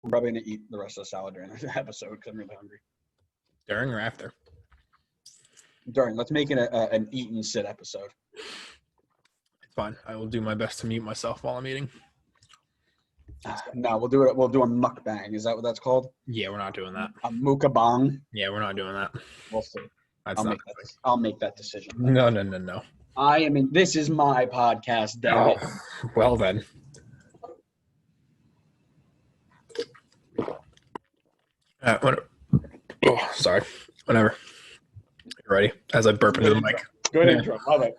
I'm probably going to eat the rest of the salad during this episode because I'm really hungry. During or after? During. Let's make it an eat and sit episode. It's fine. I will do my best to mute myself while I'm eating. No, we'll do it. We'll do a mukbang. Is that what that's called? Yeah, we're not doing that. A mukbang. Yeah, we're not doing that. We'll see. That's I'll make that decision. No. I am in. This is my podcast, damn it. Well then. Sorry. Whenever. You ready? As I burp into the mic. Good intro. Love it.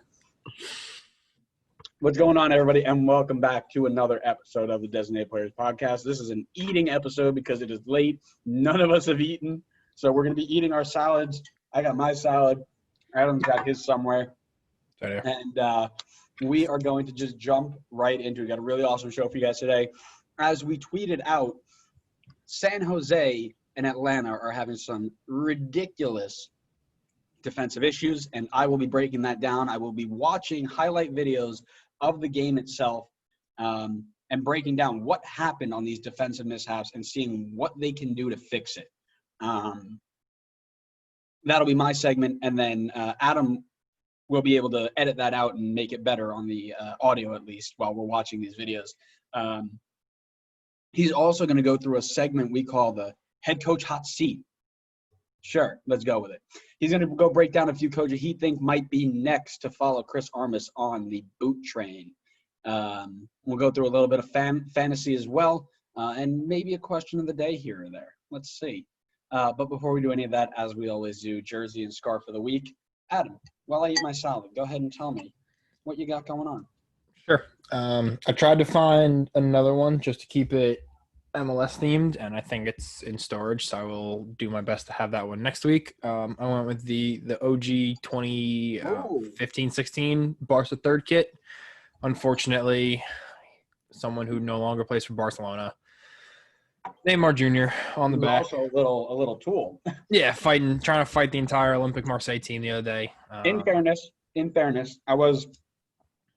What's going on, everybody, and welcome back to another episode of the Designated Players Podcast. This is an eating episode because it is late. None of us have eaten, so we're going to be eating our salads. I got my salad. Adam's got his somewhere. And we are going to just jump right into it. We got a really awesome show for you guys today. As we tweeted out, San Jose and Atlanta are having some ridiculous defensive issues, and I will be breaking that down. I will be watching highlight videos of the game itself and breaking down what happened on these defensive mishaps and seeing what they can do to fix it. That'll be my segment, and then Adam will be able to edit that out and make it better on the audio, at least, while we're watching these videos. He's also going to go through a segment we call the head coach hot seat. Sure, let's go with it. He's going to go break down a few coaches he thinks might be next to follow Chris Armas on the boot train. We'll go through a little bit of fantasy as well, and maybe a question of the day here or there. Let's see. But before we do any of that, as we always do, jersey and scarf of the week. Adam, while I eat my salad, go ahead and tell me what you got going on. Sure. I tried to find another one just to keep it MLS themed, and I think it's in storage, so I will do my best to have that one next week. I went with the OG 2015-16 Barca third kit. Unfortunately, someone who no longer plays for Barcelona, Neymar Jr. on the back. Also a little tool. Yeah, trying to fight the entire Olympic Marseille team the other day. In fairness, I was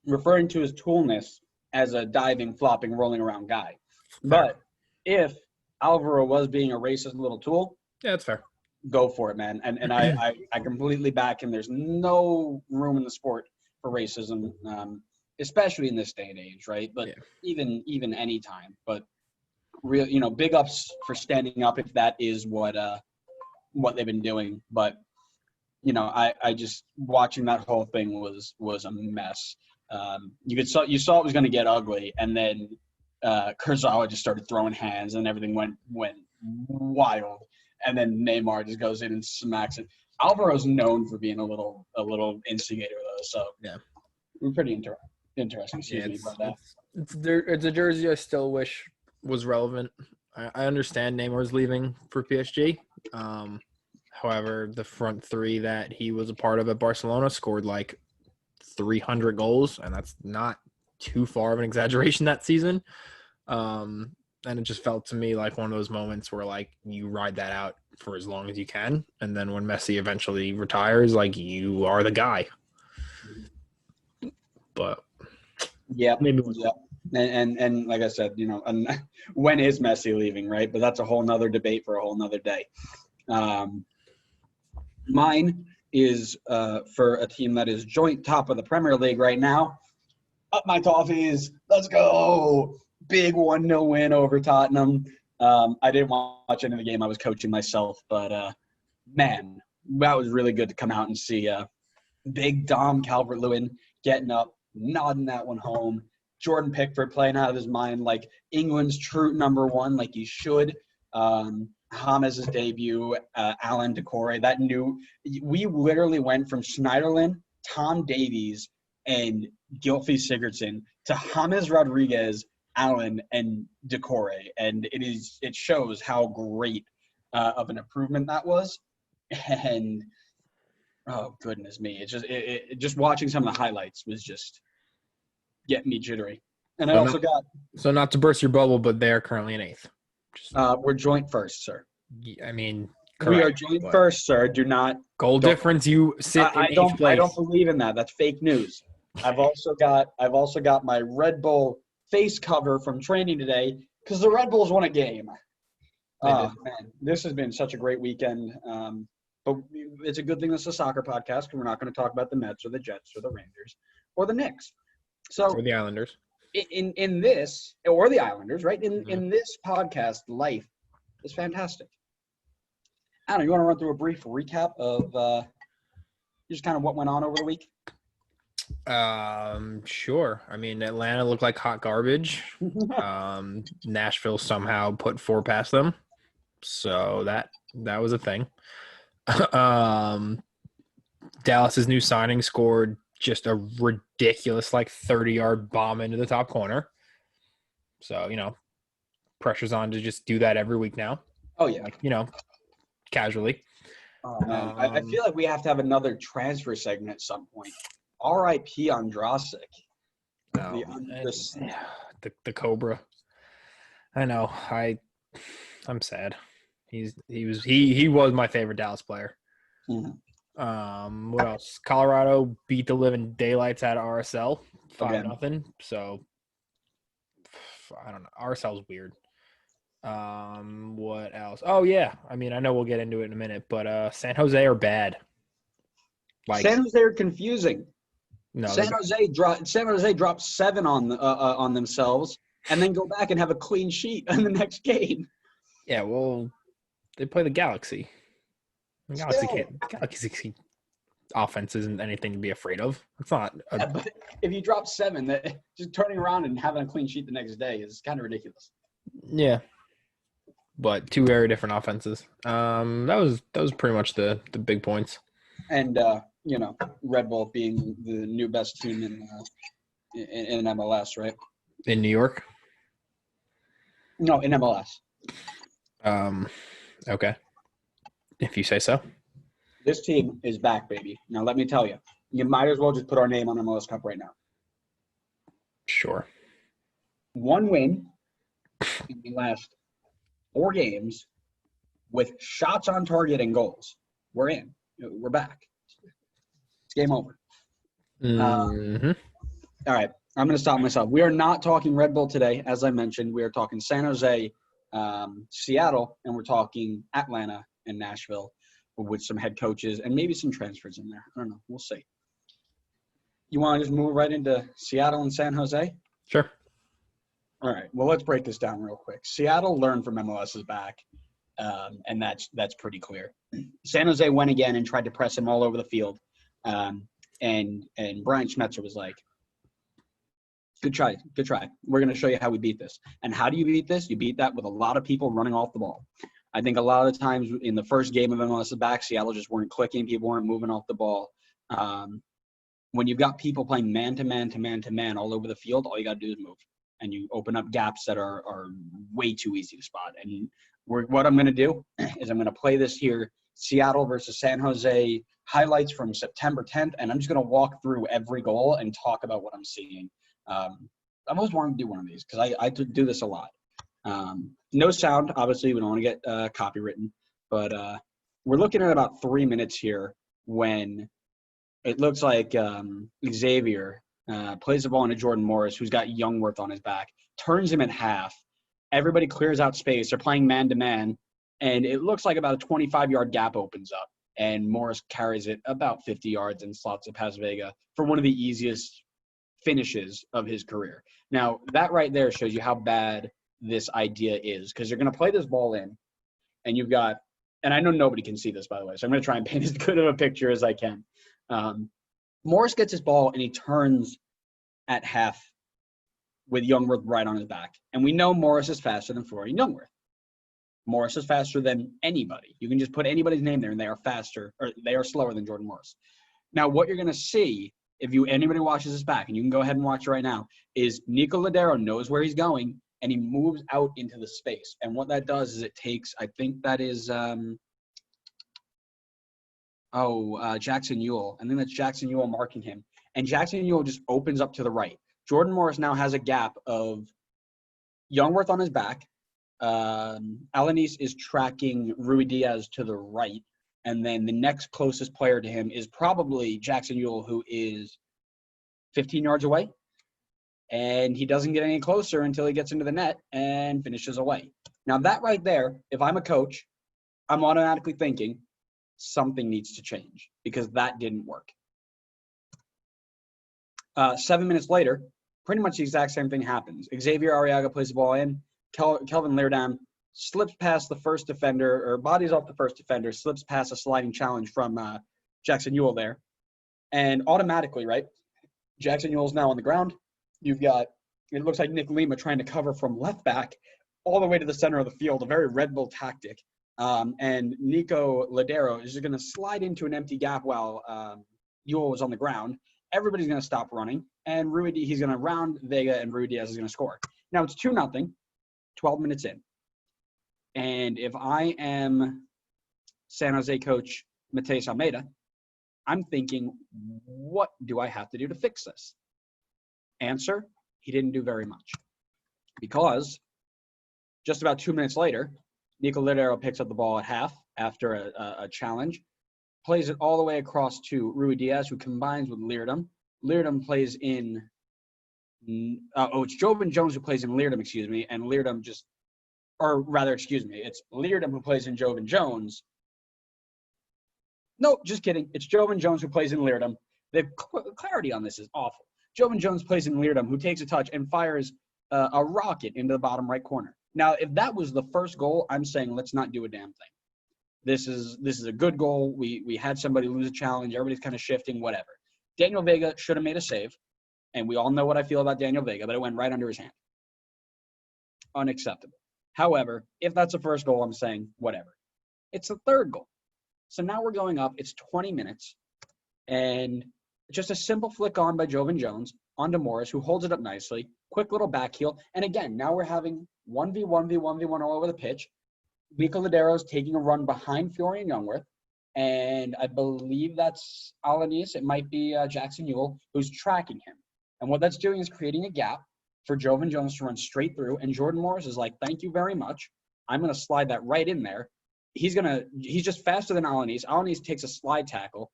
referring to his toolness as a diving, flopping, rolling around guy. But if Alvaro was being a racist little tool, yeah, that's fair. Go for it, man. And I completely back him. There's no room in the sport for racism, especially in this day and age, right? But even any time. But real, big ups for standing up if that is what they've been doing. But I just watching that whole thing was a mess. You saw it was going to get ugly, and then Kurzawa just started throwing hands, and everything went wild. And then Neymar just goes in and smacks it. Alvaro's known for being a little instigator though, so yeah, pretty interesting. It's a jersey I still wish was relevant. I understand Neymar's leaving for PSG. However, the front three that he was a part of at Barcelona scored like 300 goals, and that's not too far of an exaggeration that season. And it just felt to me like one of those moments where like you ride that out for as long as you can, and then when Messi eventually retires, like you are the guy. But maybe. And like I said, when is Messi leaving, right? But that's a whole nother debate for a whole nother day. Mine is for a team that is joint top of the Premier League right now. Up my Toffees. Let's go. Big 1-0 win over Tottenham. I didn't watch any of the game. I was coaching myself. But, man, that was really good to come out and see big Dom Calvert-Lewin getting up, nodding that one home. Jordan Pickford playing out of his mind like England's true number one, like he should. James' debut, Alan Decore, we literally went from Schneiderlin, Tom Davies, and Gylfi Sigurdsson to James Rodriguez, Allen, and Decore, and it shows how great of an improvement that was. And oh goodness me, just watching some of the highlights was just getting me jittery. And so not to burst your bubble, but they're currently in 8th. We're joint first, sir. I mean, correct, we are joint first, sir. Do not goal difference. You sit in 8th place. I don't believe in that. That's fake news. I've also got my Red Bull face cover from training today because the Red Bulls won a game. They did. Man, this has been such a great weekend. But it's a good thing this is a soccer podcast because we're not going to talk about the Mets or the Jets or the Rangers or the Knicks. So Or the Islanders. in this, or the Islanders, right? Mhm. In this podcast, life is fantastic. Anna, you want to run through a brief recap of just kind of what went on over the week? Sure. I mean, Atlanta looked like hot garbage. Nashville somehow put 4 past them. So that was a thing. Dallas's new signing scored just a ridiculous 30-yard bomb into the top corner. So, pressure's on to just do that every week now. Oh, yeah. Casually. Oh, man. I feel like we have to have another transfer segment at some point. R.I.P. Andrasic. The Cobra. I know. I'm sad. He was my favorite Dallas player. Mm-hmm. What else? Colorado beat the living daylights out of RSL 5-0. So I don't know. RSL's weird. What else? Oh yeah. I mean, I know we'll get into it in a minute, but San Jose are bad. San Jose are confusing. No, San Jose dropped 7 on themselves and then go back and have a clean sheet in the next game. Yeah, well, they play the Galaxy. The Galaxy offense isn't anything to be afraid of. It's not. But if you drop 7, just turning around and having a clean sheet the next day is kind of ridiculous. Yeah, but 2 very different offenses. That was pretty much the big points. And Red Bull being the new best team in MLS, right? In New York? No, in MLS. Okay. If you say so. This team is back, baby. Now, let me tell you, you might as well just put our name on MLS Cup right now. Sure. 1 win in the last 4 games with shots on target and goals. We're in. We're back. It's game over. Mm-hmm. All right. I'm going to stop myself. We are not talking Red Bull today. As I mentioned, we are talking San Jose, Seattle, and we're talking Atlanta and Nashville with some head coaches and maybe some transfers in there. I don't know. We'll see. You want to just move right into Seattle and San Jose? Sure. All right. Well, let's break this down real quick. Seattle learned from MLS's back, and that's pretty clear. San Jose went again and tried to press him all over the field, and Brian Schmetzer was like, Good try. We're going to show you how we beat this. And how do you beat this? You beat that with a lot of people running off the ball. I think a lot of the times in the first game of MLS's back, Seattle just weren't clicking. People weren't moving off the ball. When you've got people playing man-to-man all over the field, all you got to do is move. And you open up gaps that are way too easy to spot. And what I'm going to do is I'm going to play this here, Seattle versus San Jose highlights from September 10th, and I'm just going to walk through every goal and talk about what I'm seeing. I've always wanted to do one of these because I do this a lot. No sound, obviously. We don't want to get copywritten, but we're looking at about 3 minutes here when it looks like Xavier plays the ball into Jordan Morris, who's got Youngworth on his back, turns him in half. Everybody clears out space. They're playing man-to-man, and it looks like about a 25-yard gap opens up, and Morris carries it about 50 yards and slots it past Vega for one of the easiest finishes of his career. Now, that right there shows you how bad this idea is, because you're going to play this ball in, and you've got – and I know nobody can see this, by the way, so I'm going to try and paint as good of a picture as I can. Morris gets his ball, and he turns at half with Youngworth right on his back. And we know Morris is faster than Florian Youngworth. Morris is faster than anybody. You can just put anybody's name there, and they are faster – or they are slower than Jordan Morris. Now, what you're going to see – if anybody watches this back, and you can go ahead and watch it right now, is Nico Ladero knows where he's going, and he moves out into the space. And what that does is it takes, I think that is, Jackson Ewell. I think that's Jackson Ewell marking him. And Jackson Ewell just opens up to the right. Jordan Morris now has a gap of Youngworth on his back. Alanis is tracking Rui Diaz to the right. And then the next closest player to him is probably Jackson Ewell, who is 15 yards away. And he doesn't get any closer until he gets into the net and finishes away. Now that right there, if I'm a coach, I'm automatically thinking something needs to change because that didn't work. 7 minutes later, pretty much the exact same thing happens. Xavier Arriaga plays the ball in. Kelvin Leerdam slips past the first defender, or bodies off the first defender, slips past a sliding challenge from Jackson Ewell there. And automatically, right, Jackson Ewell's now on the ground. You've got, it looks like Nick Lima trying to cover from left back all the way to the center of the field, a very Red Bull tactic. And Nico Ladero is just going to slide into an empty gap while Ewell was on the ground. Everybody's going to stop running, and he's going to round Vega, and Rui Diaz is going to score. Now it's 2-0, 12 minutes in. And if I am San Jose coach Mateus Almeida, I'm thinking, what do I have to do to fix this? Answer, he didn't do very much. Because just about 2 minutes later, Nico Ladero picks up the ball at half after a challenge, plays it all the way across to Rui Diaz, who combines with Leerdam. Leerdam plays in it's Jovan Jones who plays in Leerdam, and Leerdam it's Leerdam who plays in Jovan Jones. No, just kidding. It's Jovan Jones who plays in Leerdam. The clarity on this is awful. Jovan Jones plays in Leerdam, who takes a touch and fires a rocket into the bottom right corner. Now, if that was the first goal, I'm saying let's not do a damn thing. This is a good goal. We had somebody lose a challenge. Everybody's kind of shifting, whatever. Daniel Vega should have made a save, and we all know what I feel about Daniel Vega, but it went right under his hand. Unacceptable. However, if that's the first goal, I'm saying whatever. It's the third goal. So now we're going up. It's 20 minutes, and just a simple flick on by Jovan Jones onto Morris, who holds it up nicely. Quick little back heel. And again, now we're having 1v1 all over the pitch. Nico Ladero's taking a run behind Florian Youngworth, and I believe that's Alanis. It might be Jackson Ewell, who's tracking him. And what that's doing is creating a gap for Jovan Jones to run straight through, and Jordan Morris is like, thank you very much. I'm going to slide that right in there. He's just faster than Alanis. Alanis takes a slide tackle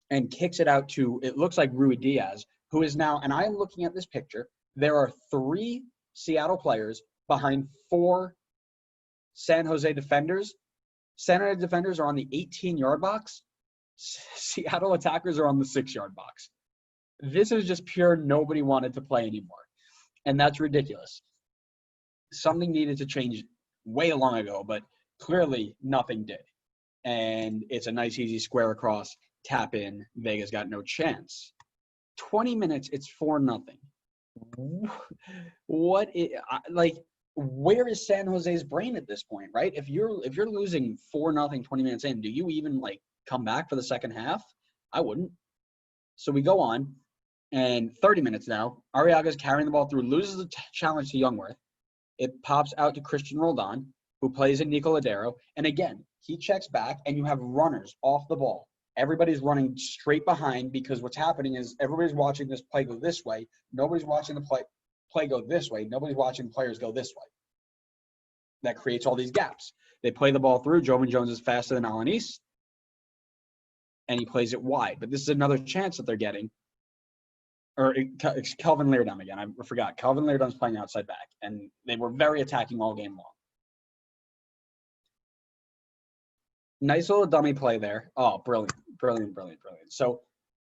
and kicks it out to, it looks like Rui Diaz, who is now, and I'm looking at this picture, there are 3 Seattle players behind 4 San Jose defenders. San Jose defenders are on the 18-yard box. Seattle attackers are on the 6-yard box. This is just pure nobody wanted to play anymore. And that's ridiculous. Something needed to change way long ago, but clearly nothing did. And it's a nice, easy square across, tap in. Vega's got no chance. 20 minutes, it's 4-0. Where is San Jose's brain at this point, right? If you're losing 4-0 20 minutes in, do you even come back for the second half? I wouldn't. So we go on, and 30 minutes now, Arriaga's carrying the ball through, loses the challenge to Youngworth. It pops out to Christian Roldan, who plays in Nico Ladero. And again, he checks back, and you have runners off the ball. Everybody's running straight behind because what's happening is everybody's watching this play go this way. Nobody's watching the play go this way. Nobody's watching players go this way. That creates all these gaps. They play the ball through. Jovan Jones is faster than Alanis, and he plays it wide. But this is another chance that they're getting. It's Kelvin Leerdam again. I forgot. Kelvin Leerdam's playing outside back, and they were very attacking all game long. Nice little dummy play there. Oh, brilliant. So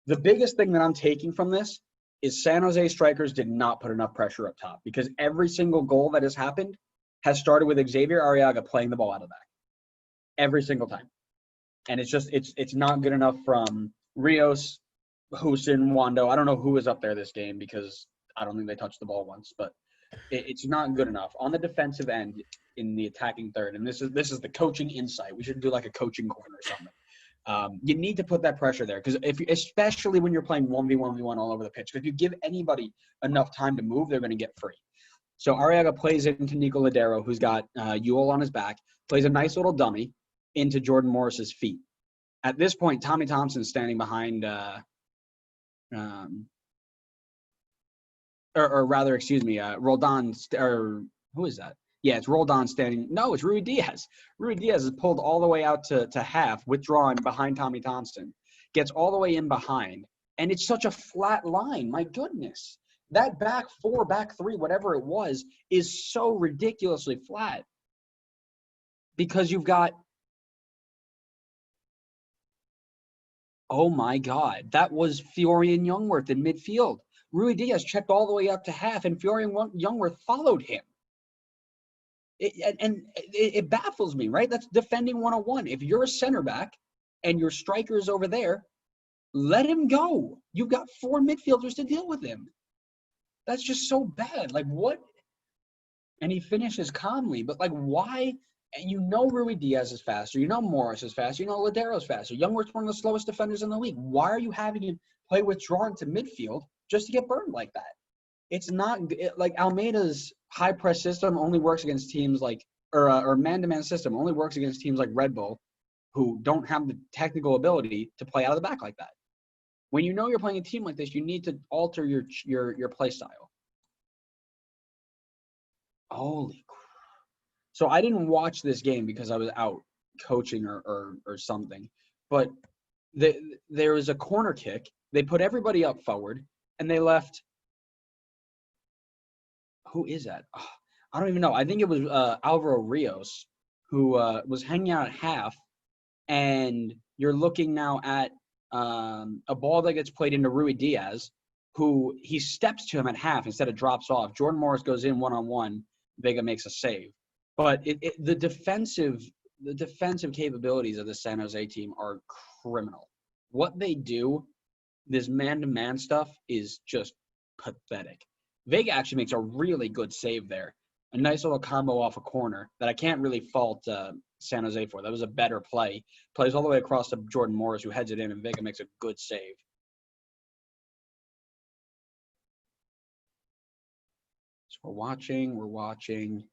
the biggest thing that I'm taking from this is San Jose strikers did not put enough pressure up top, because every single goal that has happened has started with Xavier Arriaga playing the ball out of the back. Every single time. And it's not good enough from Rios, Husin, Wando. I don't know who was up there this game because I don't think they touched the ball once, but it's not good enough. On the defensive end in the attacking third, and this is the coaching insight. We should do like a coaching corner or something. You need to put that pressure there, because especially when you're playing 1v1 all over the pitch, because if you give anybody enough time to move, they're going to get free. So Arriaga plays into Nico Ladero, who's got Ewell on his back, plays a nice little dummy into Jordan Morris's feet. At this point, Tommy Thompson's standing behind Roldan, or who is that? Yeah, it's Roldan standing. No, it's Rui Diaz. Rui Diaz is pulled all the way out to half, withdrawing behind Tommy Thompson. Gets all the way in behind. And it's such a flat line. My goodness. That back four, back three, whatever it was, is so ridiculously flat because you've got, oh my God, that was Fiore and Youngworth in midfield. Rui Diaz checked all the way up to half, and Fiore and Youngworth followed him. It baffles me, right? That's defending 101. If you're a center back and your striker is over there, let him go. You've got four midfielders to deal with him. That's just so bad. Like, what? And he finishes calmly, but like, why? And you know Rui Diaz is faster. You know Morris is faster. You know Ladero's faster. Youngworth's one of the slowest defenders in the league. Why are you having him play withdrawn to midfield just to get burned like that? It's not like Almeida's high press system only works against teams like, or man-to-man system only works against teams like Red Bull, who don't have the technical ability to play out of the back like that. When you know you're playing a team like this, you need to alter your play style. Holy crap. So I didn't watch this game because I was out coaching or something. But there was a corner kick. They put everybody up forward, and they left. Who is that? Oh, I don't even know. I think it was Alvaro Rios, who was hanging out at half. And you're looking now at a ball that gets played into Rui Diaz, who he steps to him at half instead of drops off. Jordan Morris goes in one-on-one. Vega makes a save. But the defensive capabilities of the San Jose team are criminal. What they do, this man-to-man stuff, is just pathetic. Vega actually makes a really good save there. A nice little combo off a corner that I can't really fault San Jose for. That was a better play. Plays all the way across to Jordan Morris, who heads it in, and Vega makes a good save. So we're watching.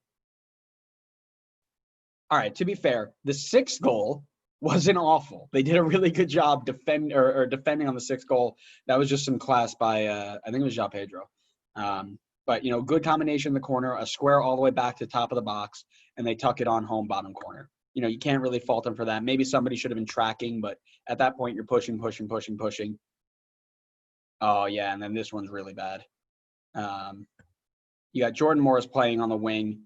All right, to be fair, the sixth goal wasn't awful. They did a really good job defending on the sixth goal. That was just some class by, I think it was João Pedro. But, good combination in the corner, a square all the way back to the top of the box, and they tuck it on home bottom corner. You can't really fault them for that. Maybe somebody should have been tracking, but at that point you're pushing. Oh, yeah, and then this one's really bad. You got Jordan Morris playing on the wing,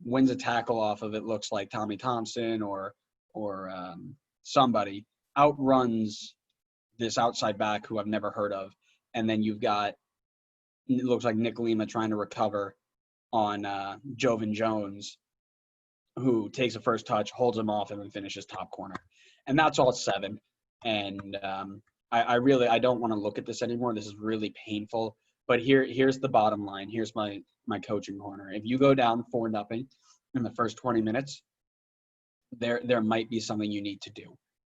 wins a tackle off of it, looks like Tommy Thompson or somebody, outruns this outside back who I've never heard of, and then you've got, it looks like Nick Lima trying to recover on Jovan Jones, who takes a first touch, holds him off, and then finishes top corner. And that's all 7. And I don't want to look at this anymore. This is really painful. But here's the bottom line. Here's my coaching corner. If you go down 4-0 in the first 20 minutes, there might be something you need to do.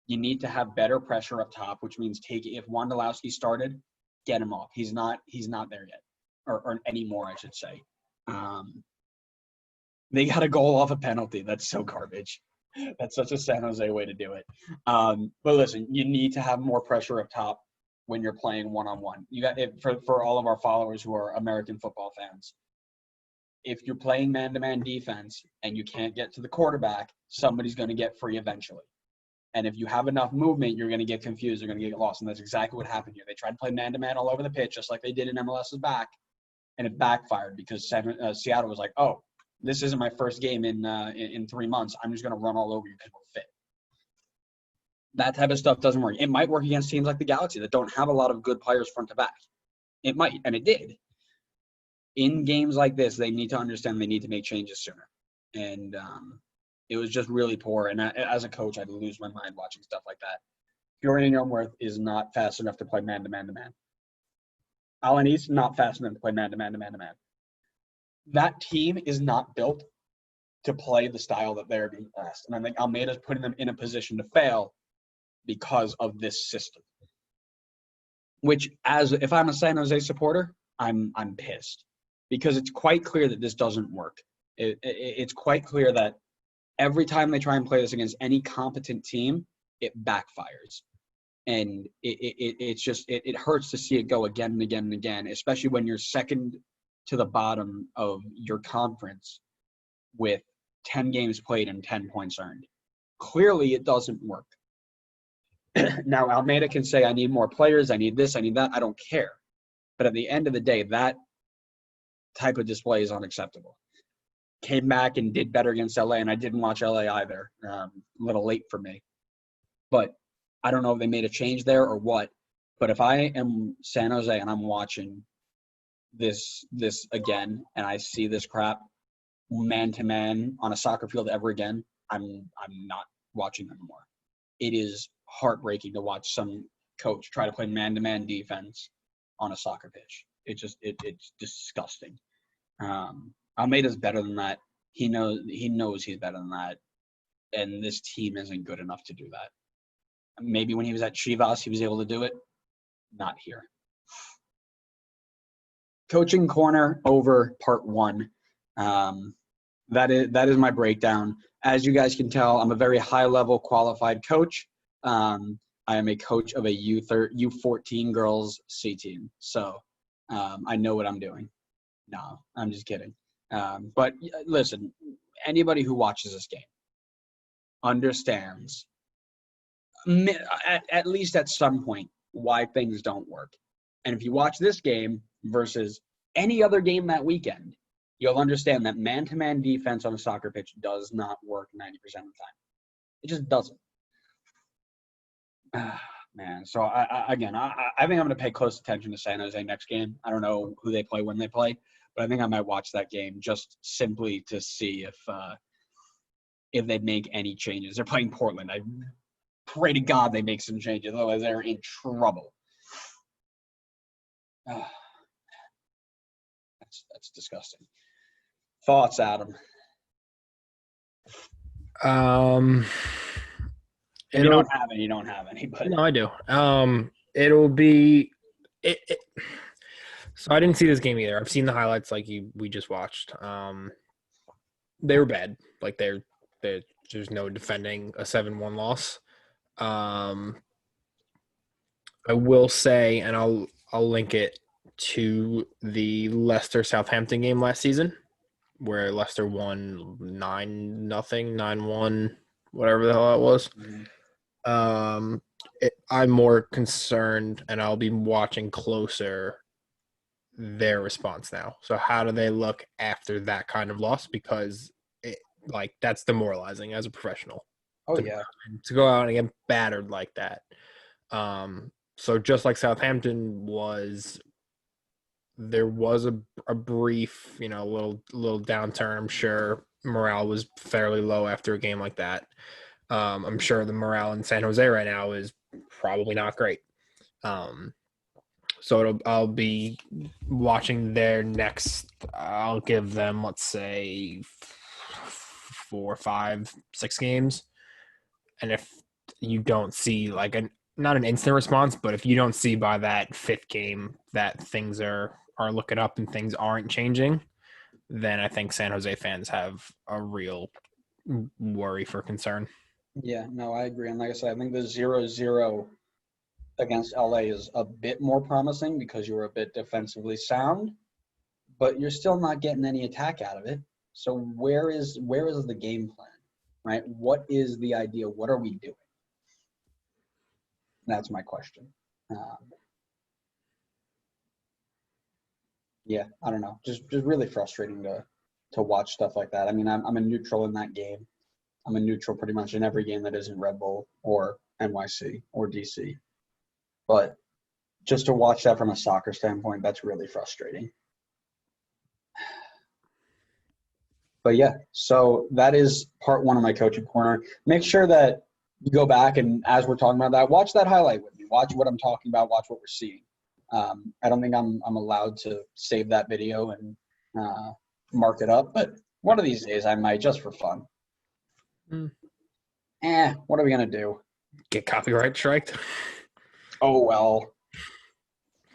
You need to have better pressure up top, which means if Wondolowski started, get him off. He's not there yet, or anymore, I should say. They got a goal off a penalty. That's so garbage. That's such a San Jose way to do it. But listen, you need to have more pressure up top when you're playing one-on-one. You got it for all of our followers who are American football fans. If you're playing man-to-man defense and you can't get to the quarterback, somebody's going to get free eventually. And if you have enough movement, you're going to get confused. You're going to get lost. And that's exactly what happened here. They tried to play man-to-man all over the pitch, just like they did in MLS's back, and it backfired because Seattle was like, oh, this isn't my first game in 3 months. I'm just going to run all over you because we're fit. That type of stuff doesn't work. It might work against teams like the Galaxy that don't have a lot of good players front to back. It might, and it did. In games like this, they need to understand they need to make changes sooner. And it was just really poor. And as a coach, I'd lose my mind watching stuff like that. Fiore and Youngworth is not fast enough to play man-to-man-to-man. Alanis, not fast enough to play man-to-man-to-man-to-man. That team is not built to play the style that they're being asked. And I think Almeida's putting them in a position to fail because of this system. Which, if I'm a San Jose supporter, I'm pissed. Because it's quite clear that this doesn't work. It's quite clear that every time they try and play this against any competent team, it backfires. And it hurts to see it go again and again and again, especially when you're second to the bottom of your conference with 10 games played and 10 points earned. Clearly, it doesn't work. Now, Almeida can say, I need more players, I need this, I need that. I don't care. But at the end of the day, that type of display is unacceptable. Came back and did better against LA, and I didn't watch LA either. A little late for me. But I don't know if they made a change there or what. But if I am San Jose and I'm watching this again and I see this crap man-to-man on a soccer field ever again, I'm not watching anymore. It is heartbreaking to watch some coach try to play man-to-man defense on a soccer pitch. It's disgusting. Almeida's better than that. He knows he's better than that. And this team isn't good enough to do that. Maybe when he was at Chivas, he was able to do it. Not here. Coaching corner over part 1. That is my breakdown. As you guys can tell, I'm a very high-level qualified coach. I am a coach of a U14 girls C team. So I know what I'm doing. No, I'm just kidding. But listen, anybody who watches this game understands, at least at some point, why things don't work. And if you watch this game versus any other game that weekend, you'll understand that man-to-man defense on a soccer pitch does not work 90% of the time. It just doesn't. Man, so I think I'm going to pay close attention to San Jose next game. I don't know who they play when they play, but I think I might watch that game just simply to see if they make any changes. They're playing Portland. I pray to God they make some changes, otherwise they're in trouble. That's disgusting. Thoughts, Adam? If you don't have any, you don't have any. But no, I do. It'll be it. So I didn't see this game either. I've seen the highlights like we just watched. They were bad. Like there's no defending a 7-1 loss. I will say, and I'll link it to the Leicester Southampton game last season, where Leicester won 9-0, 9-1, whatever the hell that was. Mm-hmm. I'm more concerned, and I'll be watching closer their response now. So how do they look after that kind of loss? Because that's demoralizing as a professional. Oh, yeah. To go out and get battered like that. So just like Southampton there was a brief, little downturn. I'm sure morale was fairly low after a game like that. I'm sure the morale in San Jose right now is probably not great. So I'll be watching their next. I'll give them, let's say, 4, 5, 6 games, and if you don't see not an instant response, but if you don't see by that 5th game that things are looking up and things aren't changing, then I think San Jose fans have a real worry for concern. Yeah, no, I agree. And like I said, I think the 0-0 against LA is a bit more promising because you were a bit defensively sound, but you're still not getting any attack out of it. So where is the game plan, right? What is the idea? What are we doing? That's my question. Yeah, I don't know. Just really frustrating to watch stuff like that. I mean, I'm a neutral in that game. I'm a neutral pretty much in every game that isn't Red Bull or NYC or DC. But just to watch that from a soccer standpoint, that's really frustrating. But yeah, so that is part 1 of my coaching corner. Make sure that you go back and as we're talking about that, watch that highlight with me. Watch what I'm talking about. Watch what we're seeing. I don't think I'm allowed to save that video and mark it up, but one of these days I might, just for fun. What are we going to do? Get copyright striked? Oh, well.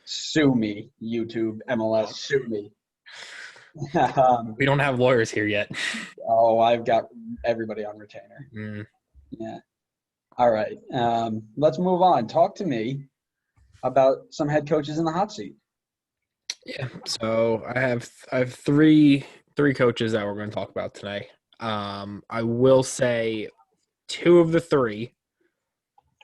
Sue me, YouTube, MLS, sue me. We don't have lawyers here yet. Oh, I've got everybody on retainer. Yeah. All right. Let's move on. Talk to me about some head coaches in the hot seat. Yeah. So I have three coaches that we're going to talk about tonight. I will say 2 of the 3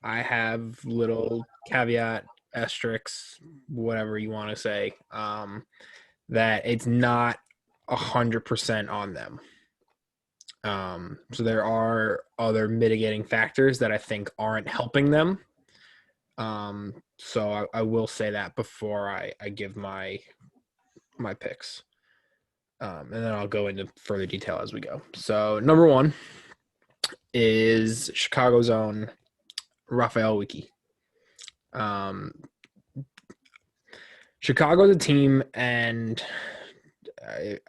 I have little caveat asterisks, whatever you want to say, that it's not 100% on them. So there are other mitigating factors that I think aren't helping them. So I will say that before I give my picks. And then I'll go into further detail as we go. So number 1 is Chicago's own Raphael Wiki. Chicago's a team, and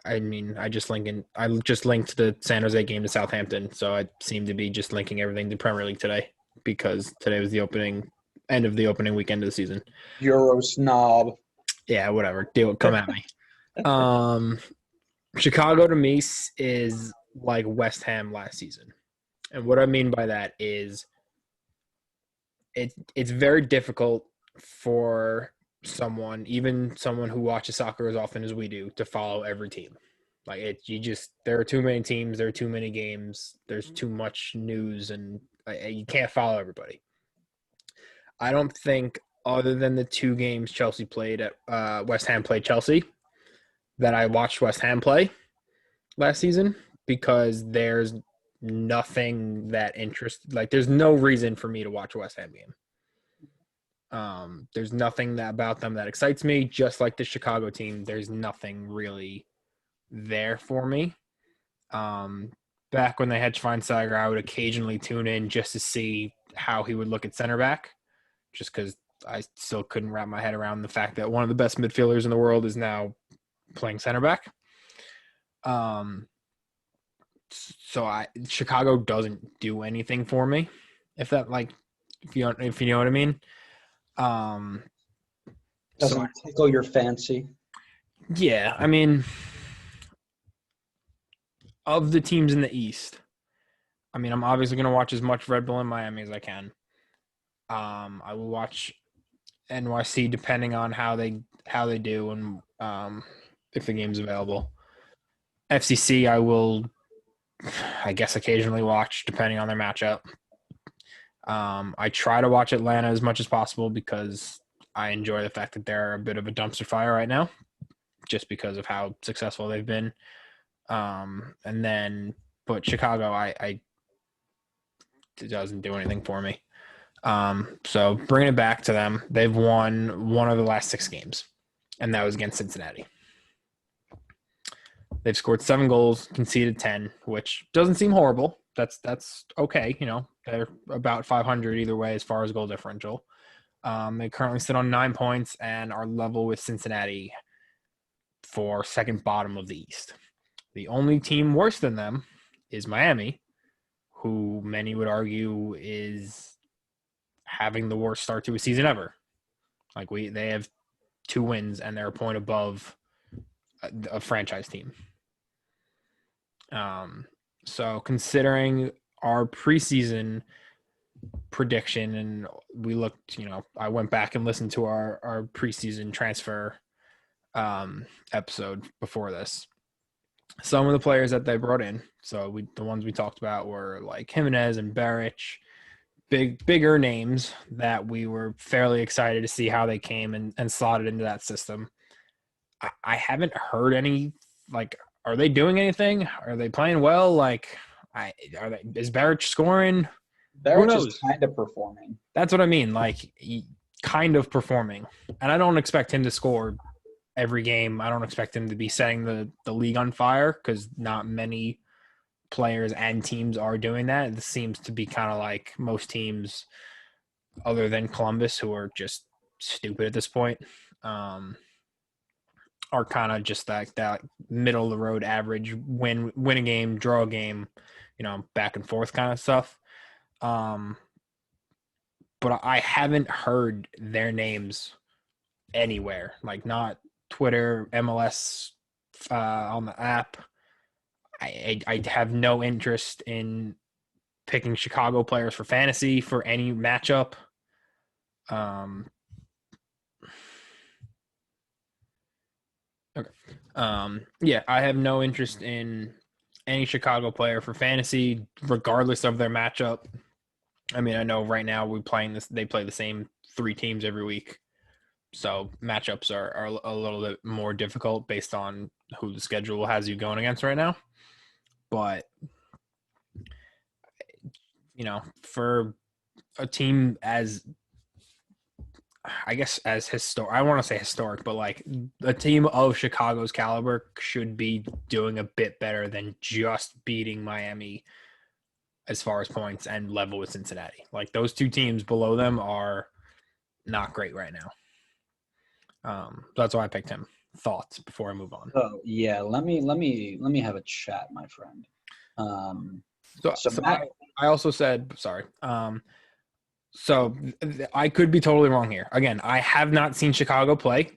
I just linked the San Jose game to Southampton, so I seem to be just linking everything to Premier League today because today was the end of the opening weekend of the season. Euro snob. Yeah, whatever. Come at me. Chicago to me is like West Ham last season. And what I mean by that is it's very difficult for even someone who watches soccer as often as we do, to follow every team. Like there are too many teams, there are too many games, there's too much news, and you can't follow everybody. I don't think, other than the 2 games Chelsea played at West Ham played Chelsea, that I watched West Ham play last season, because there's nothing that there's no reason for me to watch a West Ham game. There's nothing about them that excites me. Just like the Chicago team, there's nothing really there for me. Back when they had Schweinsteiger, I would occasionally tune in just to see how he would look at center back, just because I still couldn't wrap my head around the fact that one of the best midfielders in the world is now playing center back. So Chicago doesn't do anything for me, if you know what I mean. Doesn't tickle your fancy. Yeah, I mean, of the teams in the East, I'm obviously going to watch as much Red Bull and Miami as I can. I will watch NYC depending on how they do, and if the game's available. FCC, I will, I guess, occasionally watch depending on their matchup. I try to watch Atlanta as much as possible because I enjoy the fact that they're a bit of a dumpster fire right now, just because of how successful they've been. But Chicago, it doesn't do anything for me. So bringing it back to them, they've won 1 of the last 6 games, and that was against Cincinnati. They've scored 7 goals, conceded 10, which doesn't seem horrible. That's okay. They're about 500 either way as far as goal differential. They currently sit on 9 points and are level with Cincinnati for second bottom of the East. The only team worse than them is Miami, who many would argue is having the worst start to a season ever. They have 2 wins and they're a point above a franchise team. So considering our preseason prediction, and we looked, I went back and listened to our preseason transfer episode before this. Some of the players that they brought in, the ones we talked about were like Jimenez and Beric, bigger names that we were fairly excited to see how they came and slotted into that system. I haven't heard any, are they doing anything? Are they playing well? Is Beric scoring? Beric is kind of performing. That's what I mean. Kind of performing. And I don't expect him to score every game. I don't expect him to be setting the league on fire, because not many players and teams are doing that. This seems to be kind of like most teams other than Columbus, who are just stupid at this point, are kind of just that middle of the road average, win a game, draw a game, back and forth kind of stuff. But I haven't heard their names anywhere, not Twitter, MLS, on the app. I have no interest in picking Chicago players for fantasy for any matchup. Okay. Yeah, I have no interest in any Chicago player for fantasy, regardless of their matchup. I know right now they play the same 3 teams every week. So matchups are a little bit more difficult based on who the schedule has you going against right now. But, for a team as, I guess, as historic, I want to say historic, but like a team of Chicago's caliber should be doing a bit better than just beating Miami as far as points and level with Cincinnati. Like those two teams below them are not great right now. That's why I picked him. Thoughts before I move on? Oh yeah, let me have a chat, my friend. So Matt, I also said sorry. So I could be totally wrong here. Again, I have not seen Chicago play.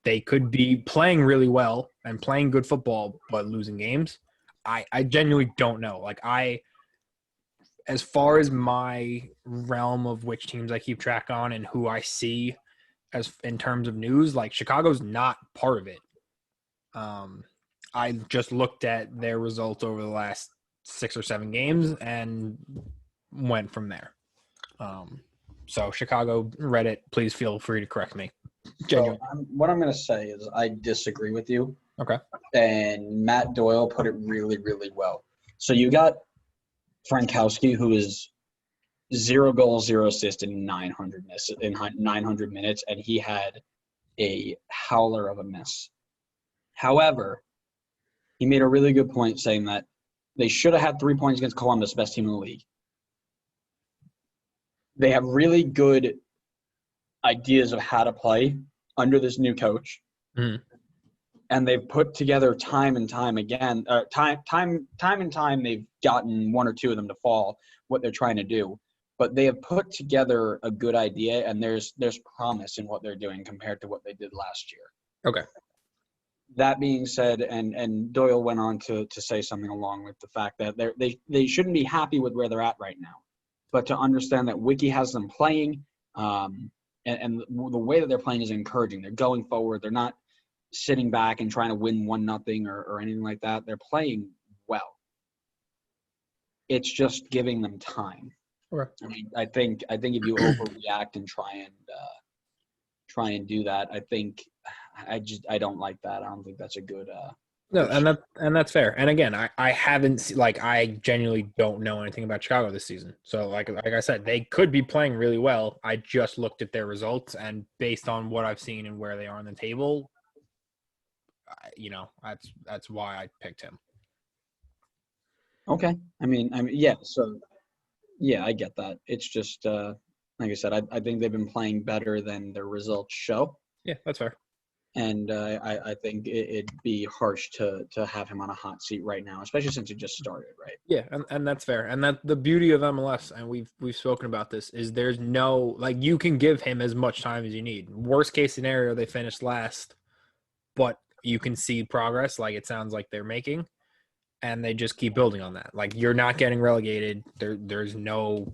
They could be playing really well and playing good football, but losing games. I genuinely don't know. Like as far as my realm of which teams I keep track on and who I see as in terms of news, like Chicago's not part of it. I just looked at their results over the last 6 or 7 games and went from there. So Chicago Reddit, please feel free to correct me. So what I'm going to say is I disagree with you. Okay. And Matt Doyle put it really, really well. So you got Frankowski, who is 0 goals, 0 assists in 900 minutes, and he had a howler of a miss. However, he made a really good point saying that they should have had 3 points against Columbus, best team in the league. They have really good ideas of how to play under this new coach. Mm-hmm. And they've put together time and time again, they've gotten 1 or 2 of them to fall what they're trying to do. But they have put together a good idea, and there's promise in what they're doing compared to what they did last year. Okay. That being said, and Doyle went on to say something along with the fact that they shouldn't be happy with where they're at right now, but to understand that Wiki has them playing, and the way that they're playing is encouraging. They're going forward. They're not sitting back and trying to win 1-0 or anything like that. They're playing well. It's just giving them time. Okay. I mean, I think if you overreact and try and do that, I don't like that. I don't think that's a good. No, and that's fair. And again, I haven't I genuinely don't know anything about Chicago this season. So like I said, they could be playing really well. I just looked at their results, and based on what I've seen and where they are on the table, that's why I picked him. Okay. I mean, yeah. So, yeah, I get that. It's just, like I said, I think they've been playing better than their results show. Yeah, that's fair. And I think it'd be harsh to have him on a hot seat right now, especially since he just started, right? Yeah, and that's fair. And that the beauty of MLS, and we've spoken about this, is there's no you can give him as much time as you need. Worst case scenario, they finish last, but you can see progress. Like it sounds like they're making. And they just keep building on that. Like you're not getting relegated. There's no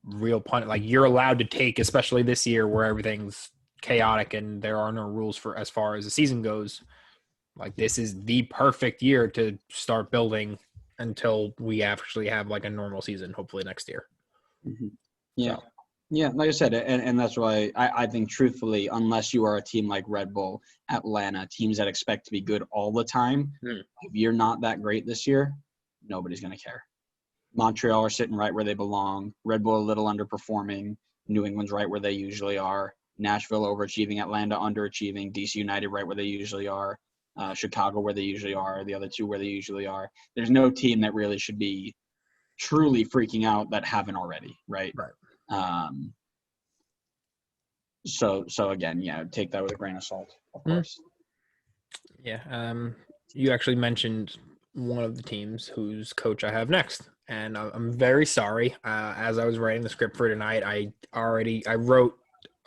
real pun. Like you're allowed to take, especially this year where everything's chaotic and there are no rules for as far as the season goes. Like this is the perfect year to start building until we actually have like a normal season, hopefully next year. Mm-hmm. Yeah. So. Yeah, like I said, and that's why I think truthfully, unless you are a team like Red Bull, Atlanta, teams that expect to be good all the time, if you're not that great this year, nobody's going to care. Montreal are sitting right where they belong. Red Bull a little underperforming. New England's right where they usually are. Nashville overachieving. Atlanta underachieving. DC United right where they usually are. Chicago where they usually are. The other two where they usually are. There's no team that really should be truly freaking out that haven't already, right? Right. So again, yeah, take that with a grain of salt, of course. Yeah. You actually mentioned one of the teams whose coach I have next, and I'm very sorry. As I was writing the script for tonight, I wrote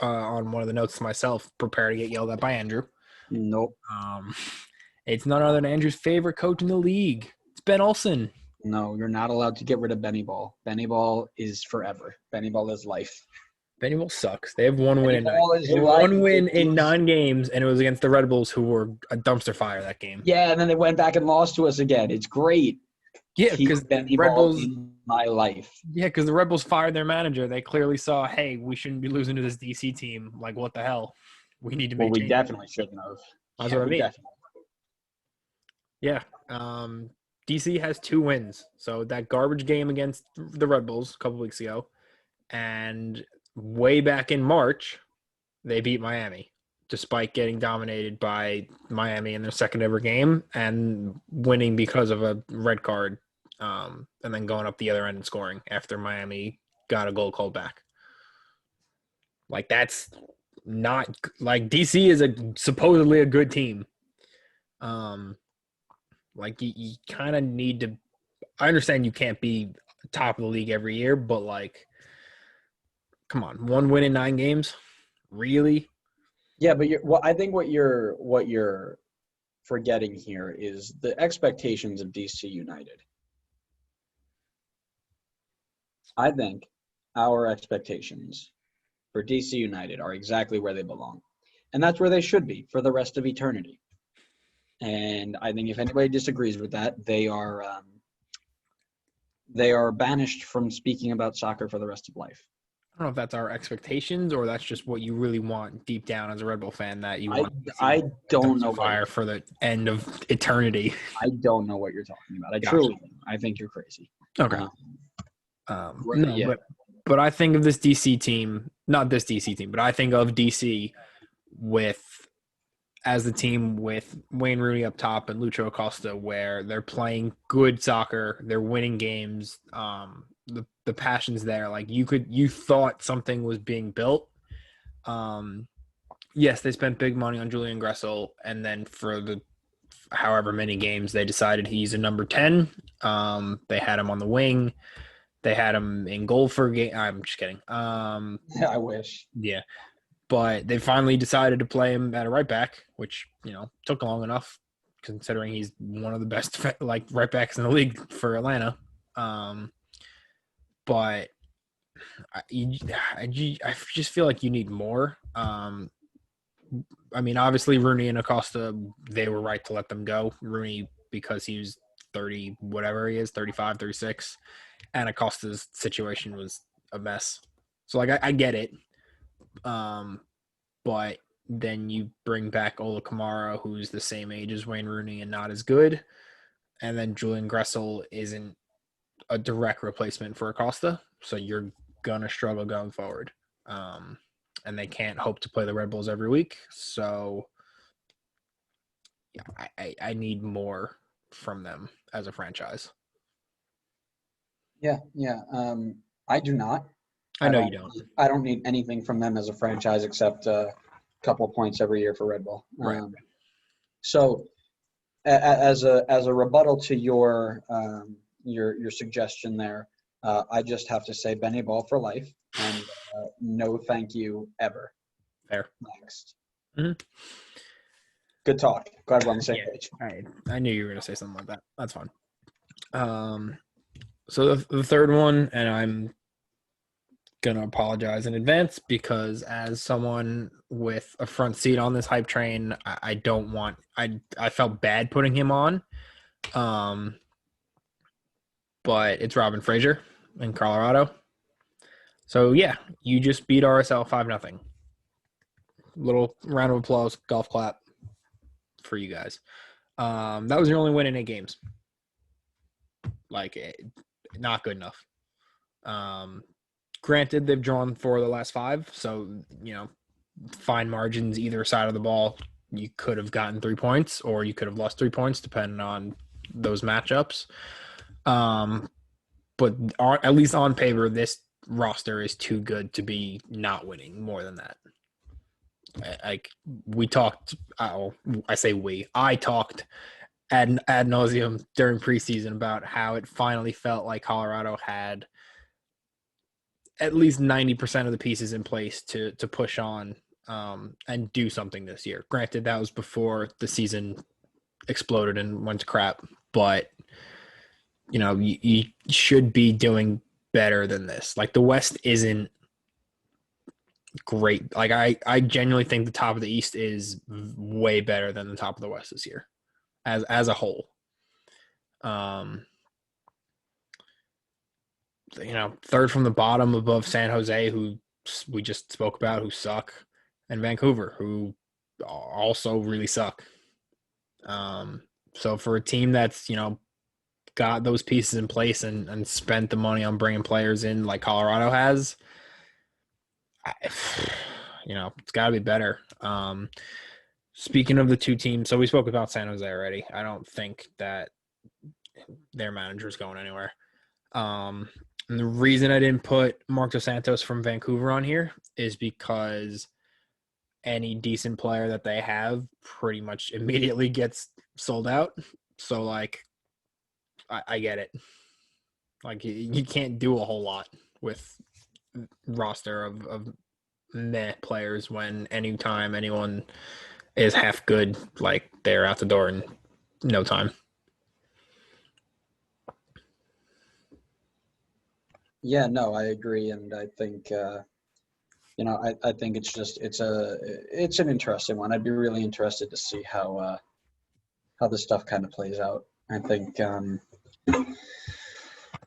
on one of the notes to myself, prepare to get yelled at by Andrew. Nope. It's none other than Andrew's favorite coach in the league. It's Ben Olsen. No, you're not allowed to get rid of Benny Ball. Benny Ball is forever. Benny Ball is life. Benny Ball sucks. They have one win in 9 games, and it was against the Red Bulls, who were a dumpster fire that game. Yeah, and then they went back and lost to us again. It's great. Yeah, Team because Benny Red Ball Bulls. in my life. Yeah, because the Red Bulls fired their manager. They clearly saw, hey, we shouldn't be losing to this DC team. Like, what the hell? We need to Well, make we changes. definitely shouldn't have. That's Yeah, what I we mean. definitely. Yeah. DC has 2 wins. So that garbage game against the Red Bulls a couple weeks ago, and way back in March, they beat Miami, despite getting dominated by Miami in their second ever game and winning because of a red card, and then going up the other end and scoring after Miami got a goal called back. Like, that's not like DC is supposedly a good team. Like you kind of need to. I understand you can't be top of the league every year, but like, come on, 1 win in 9 games, really? Yeah, but I think what you're forgetting here is the expectations of DC United. I think our expectations for DC United are exactly where they belong. And that's where they should be for the rest of eternity. And I think if anybody disagrees with that, they are banished from speaking about soccer for the rest of life. I don't know if that's our expectations or that's just what you really want deep down as a Red Bull fan, that you want I don't know fire for the end of eternity. I don't know what you're talking about. I Gotcha. truly do. I think you're crazy. Okay. No, yeah. but I think of this DC team, not this DC team, but I think of DC as the team with Wayne Rooney up top and Lucho Acosta, where they're playing good soccer, they're winning games. The passion's there. Like you thought something was being built. Yes, they spent big money on Julian Gressel, and then for the however many games they decided he's a number 10. They had him on the wing. They had him in goal for a game. I'm just kidding. I wish. Yeah. But they finally decided to play him at a right back, which, took long enough considering he's one of the best right backs in the league for Atlanta. But I just feel like you need more. I mean, obviously Rooney and Acosta, they were right to let them go. Rooney, because he was 30, whatever he is, 35, 36. And Acosta's situation was a mess. So, I get it. But then you bring back Ola Kamara, who's the same age as Wayne Rooney and not as good. And then Julian Gressel isn't a direct replacement for Acosta. So you're going to struggle going forward. And they can't hope to play the Red Bulls every week. So yeah, I need more from them as a franchise. Yeah. I do not. I know you don't. I don't need anything from them as a franchise except a couple points every year for Red Bull. Right. So, as a rebuttal to your suggestion there, I just have to say Benny Ball for life and no thank you ever. Fair. Next. Mm-hmm. Good talk. Glad we're on the same page. I knew you were going to say something like that. That's fine. So the third one, and I'm going to apologize in advance because as someone with a front seat on this hype train, I felt bad putting him on. But it's Robin Fraser in Colorado. So yeah, you just beat RSL 5-0. Little round of applause, golf clap for you guys. That was your only win in 8 games. Not good enough. Granted, they've drawn 4 of the last 5, so fine margins either side of the ball. You could have gotten 3 points, or you could have lost 3 points, depending on those matchups. But at least on paper, this roster is too good to be not winning more than that. We talked. I talked ad nauseum during preseason about how it finally felt like Colorado had at least 90% of the pieces in place to push on and do something this year. Granted, that was before the season exploded and went to crap, but you should be doing better than this. Like, the West isn't great. Like, I genuinely think the top of the East is way better than the top of the West this year as a whole. third from the bottom above San Jose, who we just spoke about, who suck, and Vancouver, who also really suck. So for a team that's, got those pieces in place and spent the money on bringing players in like Colorado has, it's got to be better. Speaking of the two teams, so we spoke about San Jose already. I don't think that their manager's going anywhere. And the reason I didn't put Mark Dos Santos from Vancouver on here is because any decent player that they have pretty much immediately gets sold out. So, like, I get it. Like, you can't do a whole lot with roster of meh players when anytime anyone is half good, like, they're out the door in no time. Yeah, no, I agree, and I think I think it's an interesting one. I'd be really interested to see how this stuff kind of plays out. I think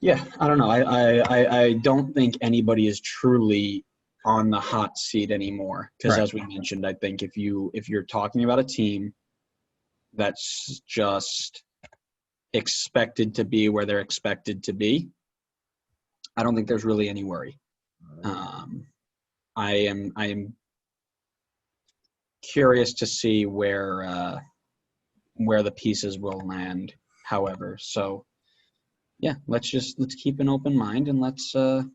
yeah, I don't know. I don't think anybody is truly on the hot seat anymore because, Right. as we mentioned, I think if you're talking about a team that's just expected to be where they're expected to be, I don't think there's really any worry. I am curious to see where the pieces will land. However, so yeah, let's keep an open mind and let's have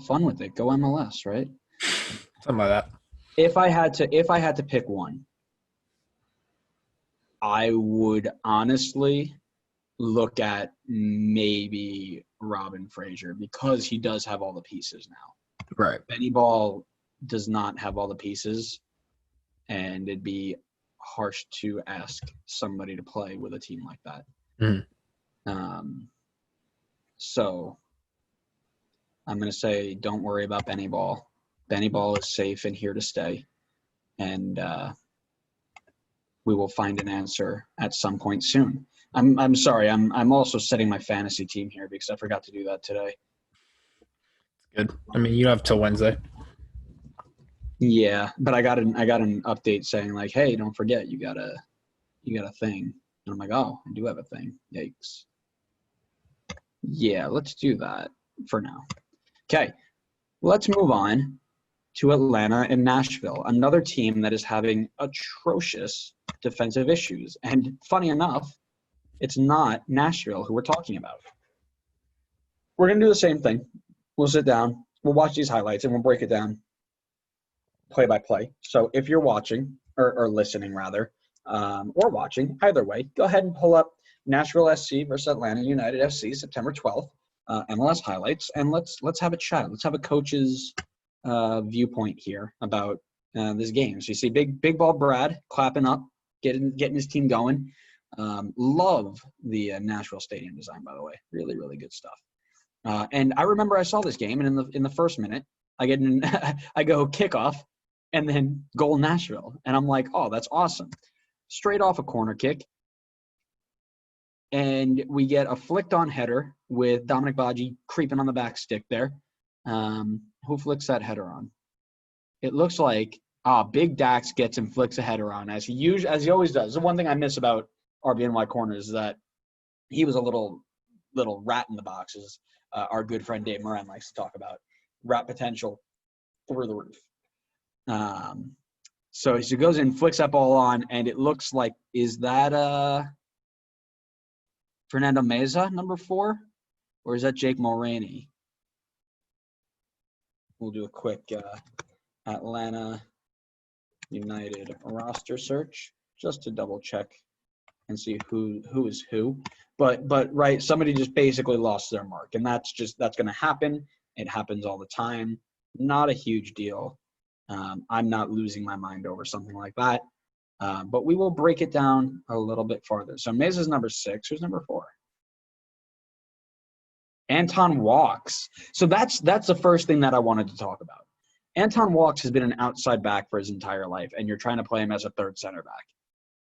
fun with it. Go MLS, right? Something like that. If I had to pick one, I would honestly look at maybe Robin Fraser because he does have all the pieces now. Right. Benny Ball does not have all the pieces, and it'd be harsh to ask somebody to play with a team like that. So I'm going to say don't worry about Benny Ball. Benny Ball is safe and here to stay, and we will find an answer at some point soon. I'm sorry. I'm also setting my fantasy team here because I forgot to do that today. Good. I mean, you have till Wednesday. Yeah, but I got an update saying like, hey, don't forget you got a thing, and I'm like, oh, I do have a thing. Yikes. Yeah, let's do that for now. Okay, let's move on to Atlanta and Nashville, another team that is having atrocious defensive issues. And funny enough, it's not Nashville who we're talking about. We're going to do the same thing. We'll sit down, we'll watch these highlights, and we'll break it down play by play. So if you're watching, or listening rather, or watching, either way, go ahead and pull up Nashville SC versus Atlanta United FC, September 12th, MLS highlights, and let's have a chat. Let's have a coach's viewpoint here about this game. So you see big ball Brad clapping up, getting his team going. Love the Nashville Stadium design, by the way. Really, really good stuff. And I remember I saw this game, and in the first minute, I go kickoff, and then goal Nashville, and I'm like, oh, that's awesome. Straight off a corner kick, and we get a flicked on header with Dominic Baji creeping on the back stick there. Who flicks that header on? It looks like Big Dax gets and flicks a header on as he always does. The one thing I miss about RBNY Corners is that he was a little rat in the boxes. Our good friend Dave Moran likes to talk about rat potential through the roof. So he goes in, flicks that ball on, and it looks like, is that Fernando Meza, number 4? Or is that Jake Mulroney? We'll do a quick Atlanta United roster search just to double check and see who is who. But right, somebody just basically lost their mark, and that's going to happen. It happens all the time. Not a huge deal. I'm not losing my mind over something like that. But we will break it down a little bit farther. So Meza's number 6. Who's number 4? Anton Walks. So that's the first thing that I wanted to talk about. Anton Walks has been an outside back for his entire life, and you're trying to play him as a third center back.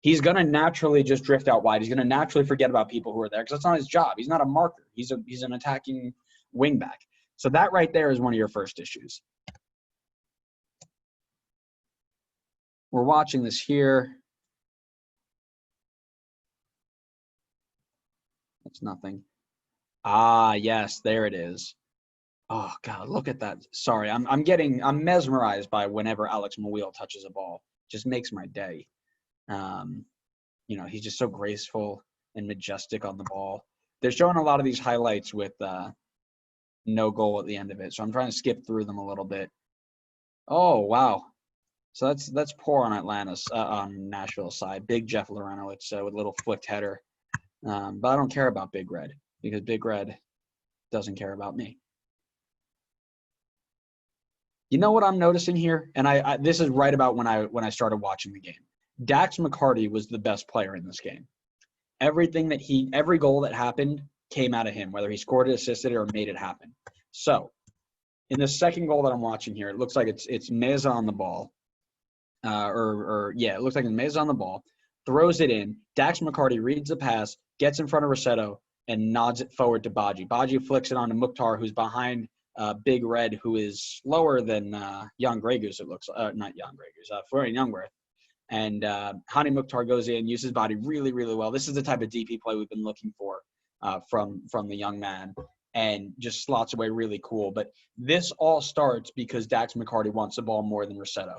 He's going to naturally just drift out wide. He's going to naturally forget about people who are there because that's not his job. He's not a marker. He's an attacking wing back. So that right there is one of your first issues. We're watching this here. That's nothing. Ah, yes, there it is. Oh God, look at that. Sorry, I'm mesmerized by whenever Alex Mawil touches a ball. Just makes my day. He's just so graceful and majestic on the ball. They're showing a lot of these highlights with no goal at the end of it, so I'm trying to skip through them a little bit. Oh wow, so that's poor on Nashville's side. Big Jeff Loreno, it's with a little flicked header, but I don't care about Big Red because Big Red doesn't care about me. You know what I'm noticing here, and I this is right about when I started watching the game. Dax McCarty was the best player in this game. Every goal that happened came out of him, whether he scored it, assisted it, or made it happen. So, in the second goal that I'm watching here, it looks like it's Meza on the ball, it looks like it's Meza on the ball, throws it in. Dax McCarty reads the pass, gets in front of Rossetto, and nods it forward to Badji. Badji flicks it on to Mukhtar, who's behind Big Red, who is slower than Jan Grey Goose, it looks not Jan Grey Goose, Florian Youngworth. And Hani Mukhtar goes in, uses his body really, really well. This is the type of DP play we've been looking for from the young man, and just slots away really cool. But this all starts because Dax McCarty wants the ball more than Rossetto.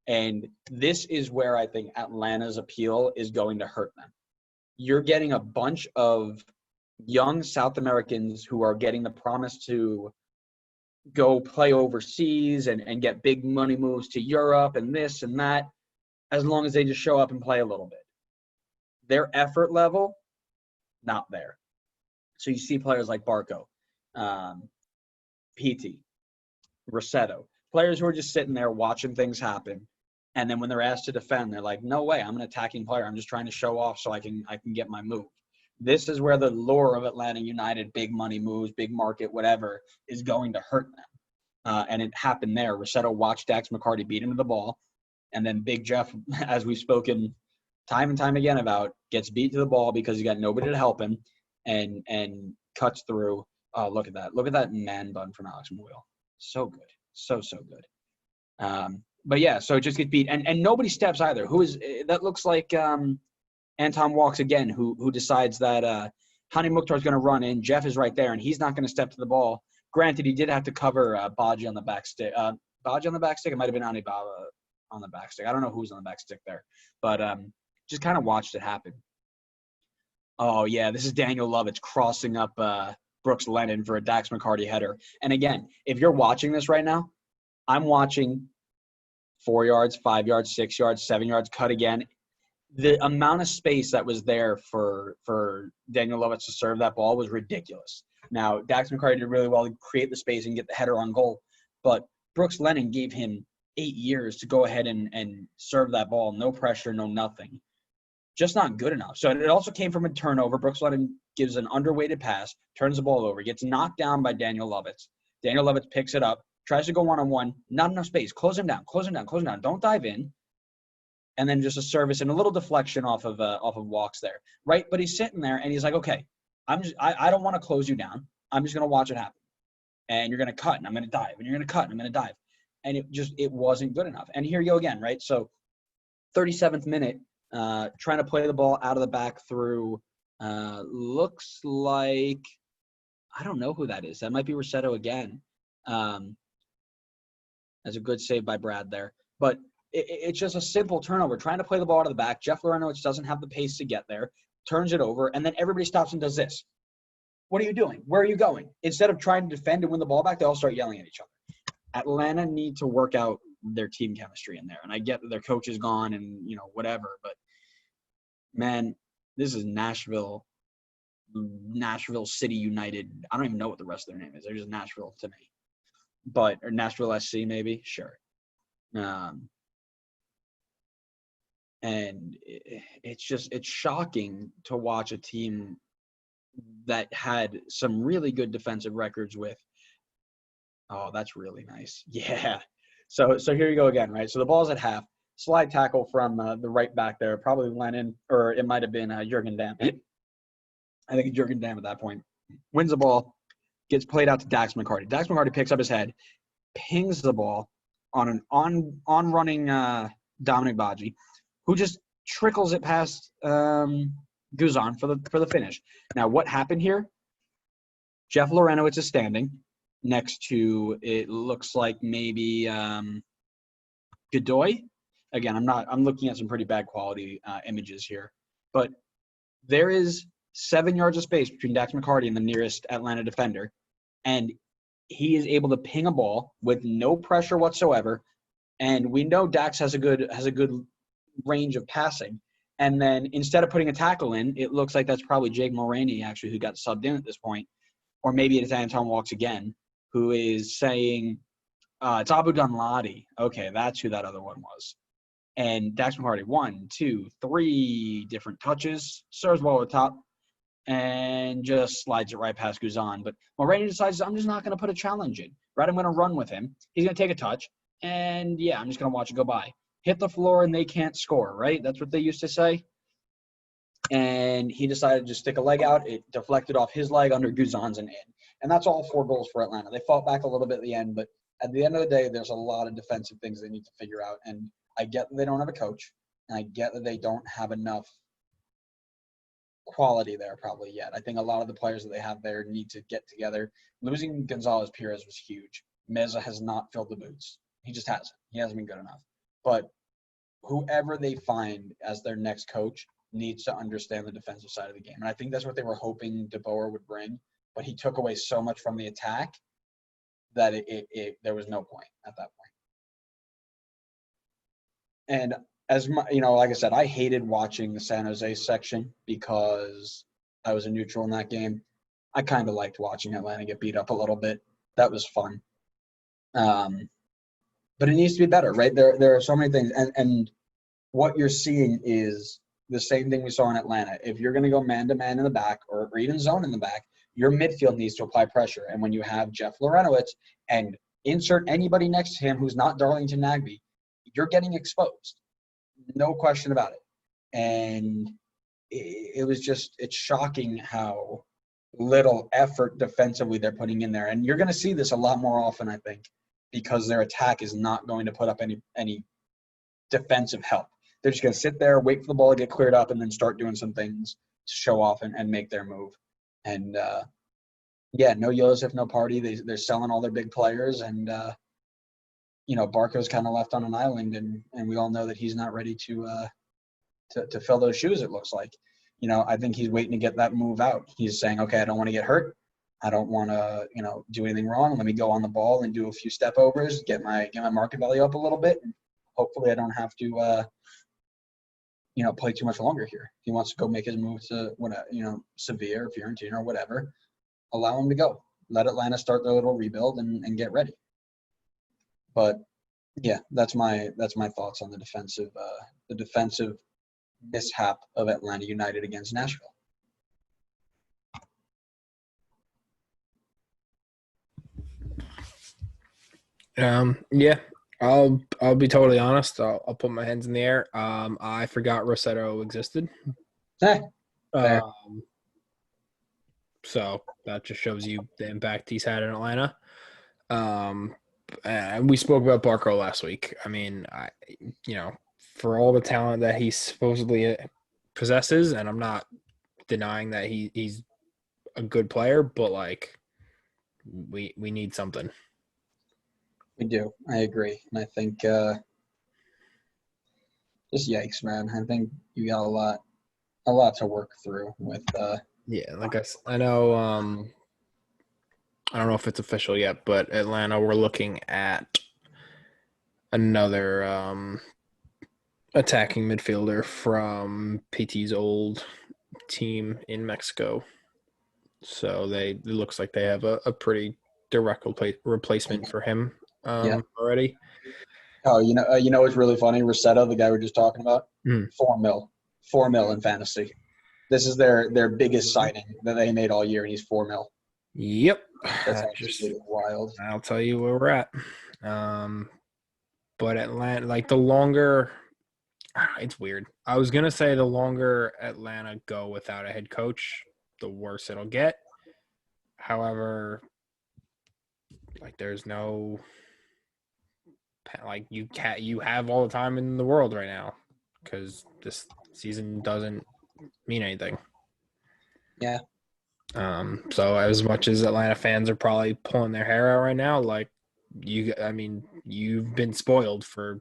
And this is where I think Atlanta's appeal is going to hurt them. You're getting a bunch of young South Americans who are getting the promise to go play overseas and get big money moves to Europe and this and that, as long as they just show up and play a little bit. Their effort level, not there. So you see players like Barco, PT, Rossetto, players who are just sitting there watching things happen. And then when they're asked to defend, they're like, no way, I'm an attacking player. I'm just trying to show off so I can get my move. This is where the lure of Atlanta United, big money moves, big market, whatever, is going to hurt them. And it happened there. Rossetto watched Dax McCarty beat him to the ball. And then Big Jeff, as we've spoken time and time again about, gets beat to the ball because he got nobody to help him and cuts through. Oh, look at that. Look at that man bun from Alex Mawil. So good. So good. But yeah, so it just gets beat. And nobody steps either. That looks like Anton Walks again, who decides that Hani Mukhtar is going to run in. Jeff is right there, and he's not going to step to the ball. Granted, he did have to cover Badji on the back stick. Badji on the back stick? It might have been Anibaba on the back stick. I don't know who's on the back stick there. But just kind of watched it happen. Oh, yeah, this is Daniel Lovitz crossing up Brooks Lennon for a Dax McCarty header. And again, if you're watching this right now, I'm watching 4 yards, 5 yards, 6 yards, 7 yards, cut again. The amount of space that was there for Daniel Lovitz to serve that ball was ridiculous. Now, Dax McCarty did really well to create the space and get the header on goal. But Brooks Lennon gave him 8 years to go ahead and serve that ball. No pressure, no nothing. Just not good enough. So it also came from a turnover. Brooks Lennon gives an underweighted pass, turns the ball over, gets knocked down by Daniel Lovitz. Daniel Lovitz picks it up, tries to go one-on-one, not enough space. Close him down. Don't dive in. And then just a service and a little deflection off of Walks there, right? But he's sitting there and he's like, okay, I don't want to close you down. I'm just going to watch it happen. And you're going to cut and I'm going to dive. And you're going to cut and I'm going to dive. And it wasn't good enough. And here you go again, right? So 37th minute, trying to play the ball out of the back through, looks like, I don't know who that is. That might be Rossetto again. That's a good save by Brad there. But it's just a simple turnover, trying to play the ball out of the back. Jeff Loreno doesn't have the pace to get there, turns it over, and then everybody stops and does this. What are you doing? Where are you going? Instead of trying to defend and win the ball back, they all start yelling at each other. Atlanta need to work out their team chemistry in there. And I get that their coach is gone and, whatever. But, man, this is Nashville City United. I don't even know what the rest of their name is. They're just Nashville to me. Or Nashville SC maybe? Sure. And it's shocking to watch a team that had some really good defensive records with. Oh, that's really nice. Yeah. So here you go again, right? So the ball's at half. Slide tackle from the right back there, probably Lennon, or it might have been Jurgen Damm. I think it's Jurgen Damm at that point. Wins the ball, gets played out to Dax McCarty. Dax McCarty picks up his head, pings the ball on an on-running Dominic Baji, who just trickles it past Guzan for the finish. Now, what happened here? Jeff Lorenowitz is standing next to, it looks like maybe Godoy. Again, I'm looking at some pretty bad quality images here. But there is 7 yards of space between Dax McCarty and the nearest Atlanta defender. And he is able to ping a ball with no pressure whatsoever. And we know Dax has a good range of passing. And then instead of putting a tackle in, it looks like that's probably Jake Mulroney, actually, who got subbed in at this point. Or maybe it's Anton Walks again, who is saying, it's Abu Dunladi. Okay, that's who that other one was. And Dax McCarty, 1, 2, 3 different touches, serves ball over the top, and just slides it right past Guzan. But Mulroney decides, I'm just not going to put a challenge in. Right, I'm going to run with him. He's going to take a touch, and yeah, I'm just going to watch it go by. Hit the floor, and they can't score, right? That's what they used to say. And he decided to just stick a leg out. It deflected off his leg under Guzan's and in. And that's all 4 goals for Atlanta. They fought back a little bit at the end, but at the end of the day, there's a lot of defensive things they need to figure out. And I get that they don't have a coach, and I get that they don't have enough quality there probably yet. I think a lot of the players that they have there need to get together. Losing Gonzalez Perez was huge. Meza has not filled the boots. He just hasn't. He hasn't been good enough. But whoever they find as their next coach needs to understand the defensive side of the game. And I think that's what they were hoping DeBoer would bring. But he took away so much from the attack that there was no point at that point. And as my, like I said, I hated watching the San Jose section because I was a neutral in that game. I kind of liked watching Atlanta get beat up a little bit. That was fun. But it needs to be better, right? There are so many things. And what you're seeing is the same thing we saw in Atlanta. If you're going to go man-to-man in the back or even zone in the back, your midfield needs to apply pressure. And when you have Jeff Lorenowitz and insert anybody next to him who's not Darlington Nagbe, you're getting exposed. No question about it. And it's shocking how little effort defensively they're putting in there. And you're going to see this a lot more often, I think, because their attack is not going to put up any defensive help. They're just going to sit there, wait for the ball to get cleared up, and then start doing some things to show off and make their move. And, no Joseph, no party. They're selling all their big players. And, Barco's kind of left on an island, and we all know that he's not ready to fill those shoes, it looks like. I think he's waiting to get that move out. He's saying, okay, I don't want to get hurt. I don't want to, do anything wrong. Let me go on the ball and do a few step overs, get my market value up a little bit. And hopefully I don't have to, play too much longer here. If he wants to go make his move to, Sevilla or Fiorentina or whatever, allow him to go. Let Atlanta start their little rebuild and get ready. But yeah, that's my thoughts on the defensive mishap of Atlanta United against Nashville. Yeah, I'll be totally honest. I'll put my hands in the air. I forgot Rossetto existed. So that just shows you the impact he's had in Atlanta. And we spoke about Barco last week. I mean, for all the talent that he supposedly possesses, and I'm not denying that he's a good player, but we need something. We do. I agree. And I think just yikes, man. I think you got a lot to work through with I know I don't know if it's official yet, but Atlanta, we're looking at another attacking midfielder from PT's old team in Mexico. So it looks like they have a pretty direct replacement for him already. Oh, what's really funny? Rossetto, the guy we're just talking about, $4 million in fantasy. This is their biggest signing that they made all year, and he's $4 million. Yep. That's actually wild. I'll tell you where we're at. But Atlanta, the longer it's weird. I was going to say the longer Atlanta go without a head coach, the worse it'll get. However, Like there's no like you have all the time in the world right now because this season doesn't mean anything. Yeah. So as much as Atlanta fans are probably pulling their hair out right now, like you've been spoiled for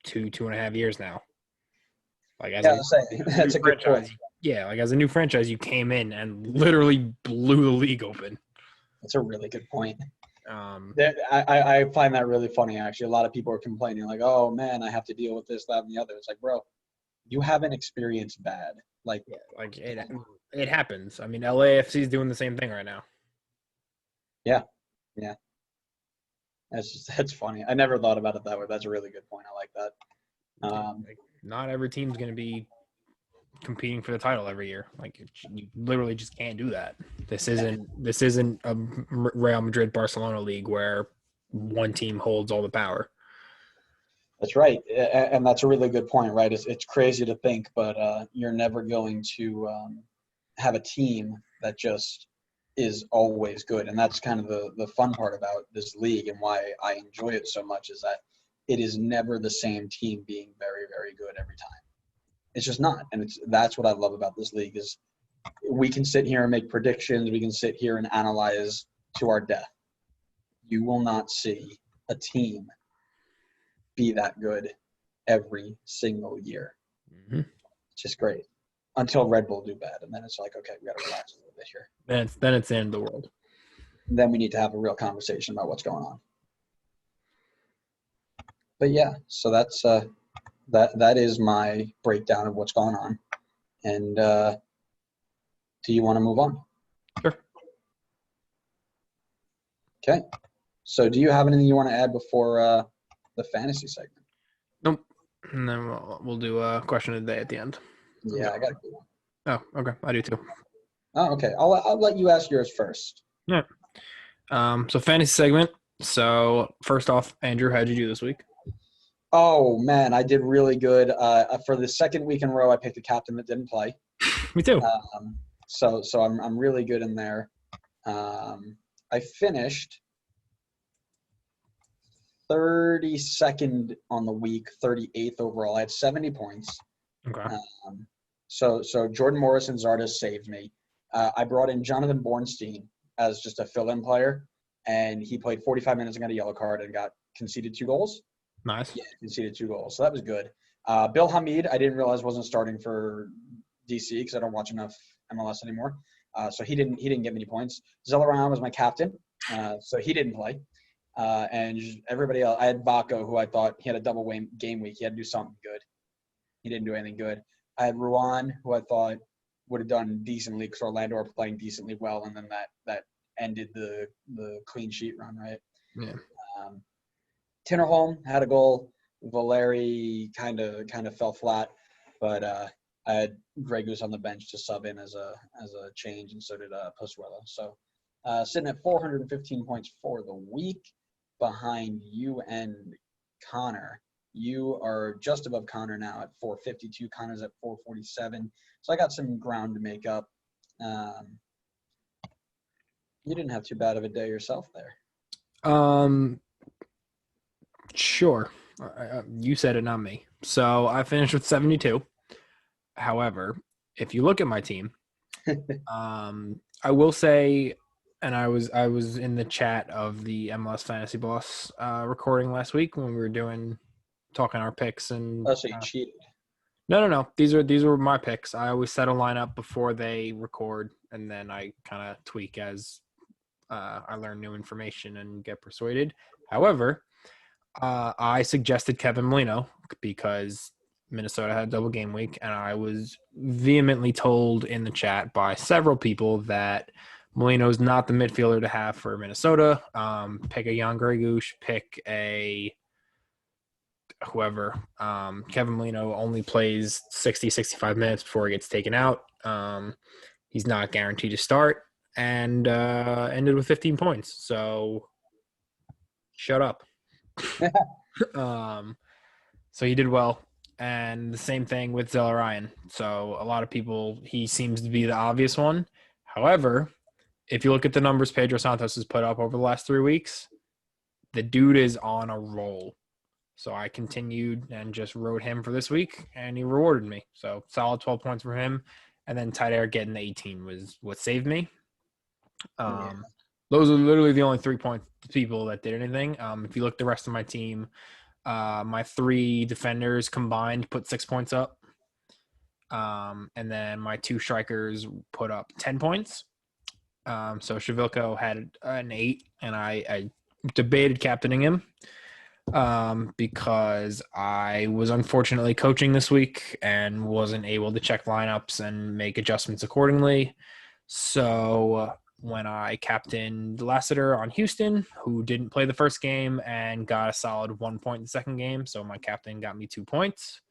2.5 years now. Like as Yeah, a I'll say, new that's a good point. franchise, yeah, like as a new franchise, you came in and literally blew the league open. That's a really good point. Um, I find that really funny, actually. A lot of people are complaining, like, oh, man, I have to deal with this, that, and the other. It's like, bro, you haven't experienced bad. Like, yeah, like it happens. I mean, LAFC is doing the same thing right now. yeah, yeah. That's funny. I never thought about it that way. That's a really good point. I like that. Like, not every team's going to be competing for the title every year. Like you literally just can't do that. This isn't a Real Madrid Barcelona league where one team holds all the power. That's right, and that's a really good point, right? It's crazy to think, but you're never going to have a team that just is always good, and that's kind of the fun part about this league and why I enjoy it so much is that it is never the same team being very, very good every time. It's just not, and that's what I love about this league is we can sit here and make predictions, we can sit here and analyze to our death. You will not see a team be that good every single year. Mm-hmm. It's just great until Red Bull do bad, and then it's like, okay, we got to relax a little bit here. Then it's the end of the world. Then we need to have a real conversation about what's going on. But yeah, so that's that is my breakdown of what's going on. And do you want to move on? Sure. Okay. So do you have anything you want to add before the fantasy segment? Nope. And then we'll do a question of the day at the end. Yeah, I got a good one. Oh, okay. I do too. Oh, okay. I'll let you ask yours first. Yeah. So fantasy segment. So first off, Andrew, how'd you do this week? Oh man, I did really good. For the second week in a row, I picked a captain that didn't play. Me too. So I'm really good in there. I finished 32nd on the week, 38th overall. I had 70 points. Okay. So Jordan Morris and Zardes saved me. I brought in Jonathan Bornstein as just a fill-in player, and he played 45 minutes and got a yellow card and got conceded 2 goals. Nice. Yeah, conceded 2 goals. So that was good. Bill Hamid, I didn't realize wasn't starting for DC because I don't watch enough MLS anymore. So he didn't get many points. Zellerano was my captain, so he didn't play. And everybody else, I had Baco, who I thought he had a double game week. He had to do something good. He didn't do anything good. I had Ruan, who I thought would have done decently because Orlando are playing decently well, and then that ended the clean sheet run, right? Yeah. Tinnerholm had a goal. Valeri kind of fell flat, but I had Grey Goose on the bench to sub in as a change, and so did Pozuelo. So sitting at 415 points for the week, behind you and Connor. You are just above Connor now at 452. Connor's at 447. So I got some ground to make up. You didn't have too bad of a day yourself there. Sure. You said it, not me. So I finished with 72. However, if you look at my team, I will say, and I was in the chat of the MLS Fantasy Boss recording last week when we were talking our picks and. Oh, so you cheated. No. These were my picks. I always set a lineup before they record, and then I kind of tweak as I learn new information and get persuaded. However, I suggested Kevin Molino because Minnesota had a double game week, and I was vehemently told in the chat by several people that Molino is not the midfielder to have for Minnesota. Pick a Jan Gregush, pick a whoever. Kevin Molino only plays 60, 65 minutes before he gets taken out. He's not guaranteed to start, and ended with 15 points. So shut up. So he did well, and the same thing with Zellerano. So a lot of people, he seems to be the obvious one. However, if you look at the numbers Pedro Santos has put up over the last 3 weeks, the dude is on a roll. So I continued and just rode him for this week, and he rewarded me. So solid 12 points for him. And then Tyler getting the 18 was what saved me. Those are literally the only 3-point people that did anything. If you look at the rest of my team, my 3 defenders combined put 6 points up. And then my 2 strikers put up 10 points. So Shavilko had an 8, and I debated captaining him because I was unfortunately coaching this week and wasn't able to check lineups and make adjustments accordingly. So when I captained Lassiter on Houston, who didn't play the first game and got a solid 1 point in the second game, so my captain got me 2 points.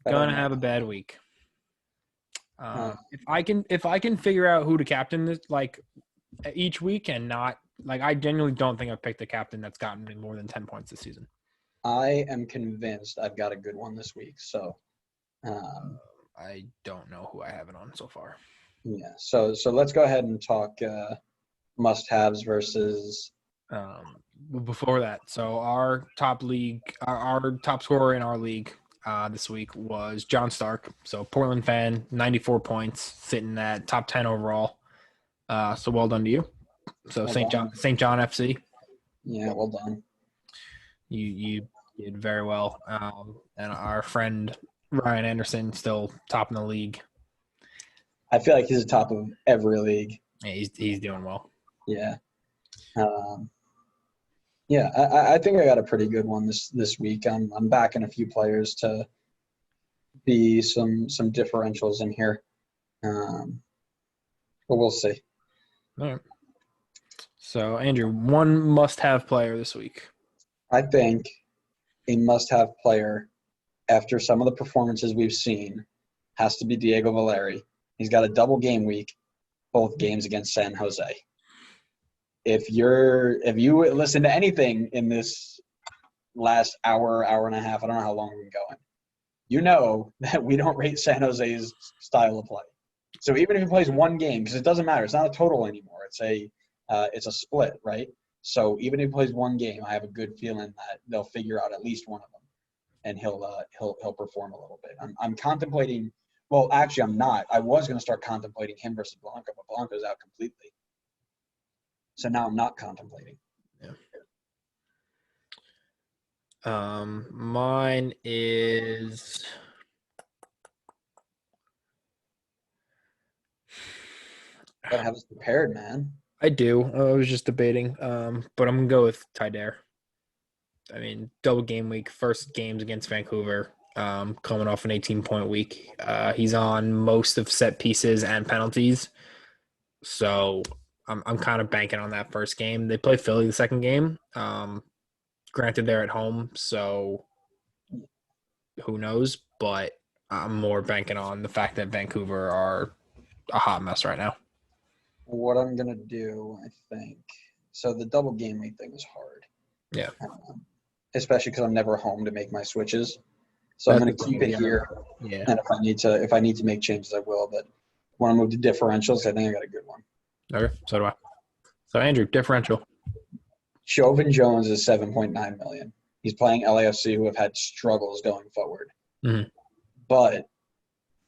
Gonna have a bad week. If I can figure out who to captain this like each week and not like I genuinely don't think I've picked a captain that's gotten me more than 10 points this season. I am convinced I've got a good one this week. So I don't know who I have it on so far. Yeah. So let's go ahead and talk must-haves versus. Before that, so our top league, our top scorer in our league this week was John Stark. So Portland fan, 94 points, sitting at top 10 overall. So well done to you. So St. John FC. Yeah, well done. You did very well. And our friend Ryan Anderson still top in the league. I feel like he's the top of every league. Yeah, he's doing well. Yeah. I think I got a pretty good one this week. I'm backing a few players to be some differentials in here, but we'll see. All right. So Andrew, one must-have player this week. I think a must-have player after some of the performances we've seen has to be Diego Valeri. He's got a double game week, both games against San Jose. If you listen to anything in this last hour and a half, I don't know how long we've been going, you know that we don't rate San Jose's style of play. So even if he plays one game, because it doesn't matter, it's not a total anymore. It's a split, right? So even if he plays one game, I have a good feeling that they'll figure out at least one of them, and he'll perform a little bit. I'm contemplating. Well, actually, I'm not. I was going to start contemplating him versus Blanco, but Blanco's out completely. So now I'm not contemplating. Yeah. Mine is Gotta have this prepared, man. I do. I was just debating. But I'm gonna go with Tyder. I mean, double game week, first games against Vancouver. Coming off an 18-point week. He's on most of set pieces and penalties. So I'm kind of banking on that first game. They play Philly the second game. Granted, they're at home, so who knows? But I'm more banking on the fact that Vancouver are a hot mess right now. What I'm going to do, I think. So the double game week thing is hard. Yeah. Especially because I'm never home to make my switches. So I'm going to keep it here. Yeah. And if I need to make changes, I will. But when I move to differentials, I think I got a good one. Okay, so do I. So Andrew, differential. Chauvin Jones is $7.9 million. He's playing LAFC, who have had struggles going forward. Mm-hmm. But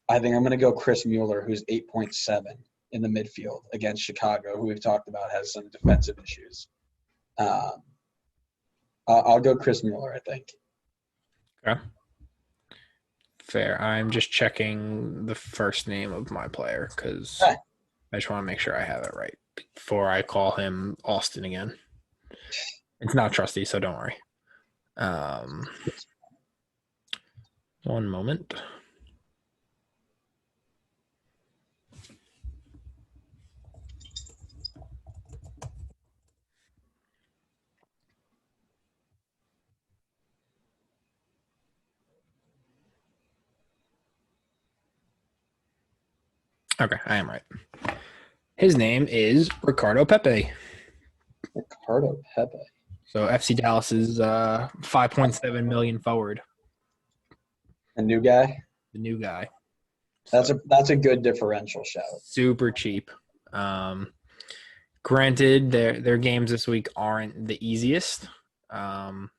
I think I'm going to go Chris Mueller, who's 8.7 in the midfield against Chicago, who we've talked about has some defensive issues. I'll go Chris Mueller, I think. Okay. Fair. I'm just checking the first name of my player because I just want to make sure I have it right before I call him Austin again. It's not trusty, so don't worry. One moment. Okay, I am right. His name is Ricardo Pepe. Ricardo Pepe. So FC Dallas is 5.7 million forward. A new guy? The new guy. That's a good differential shout. Super cheap. Granted, their games this week aren't the easiest. Home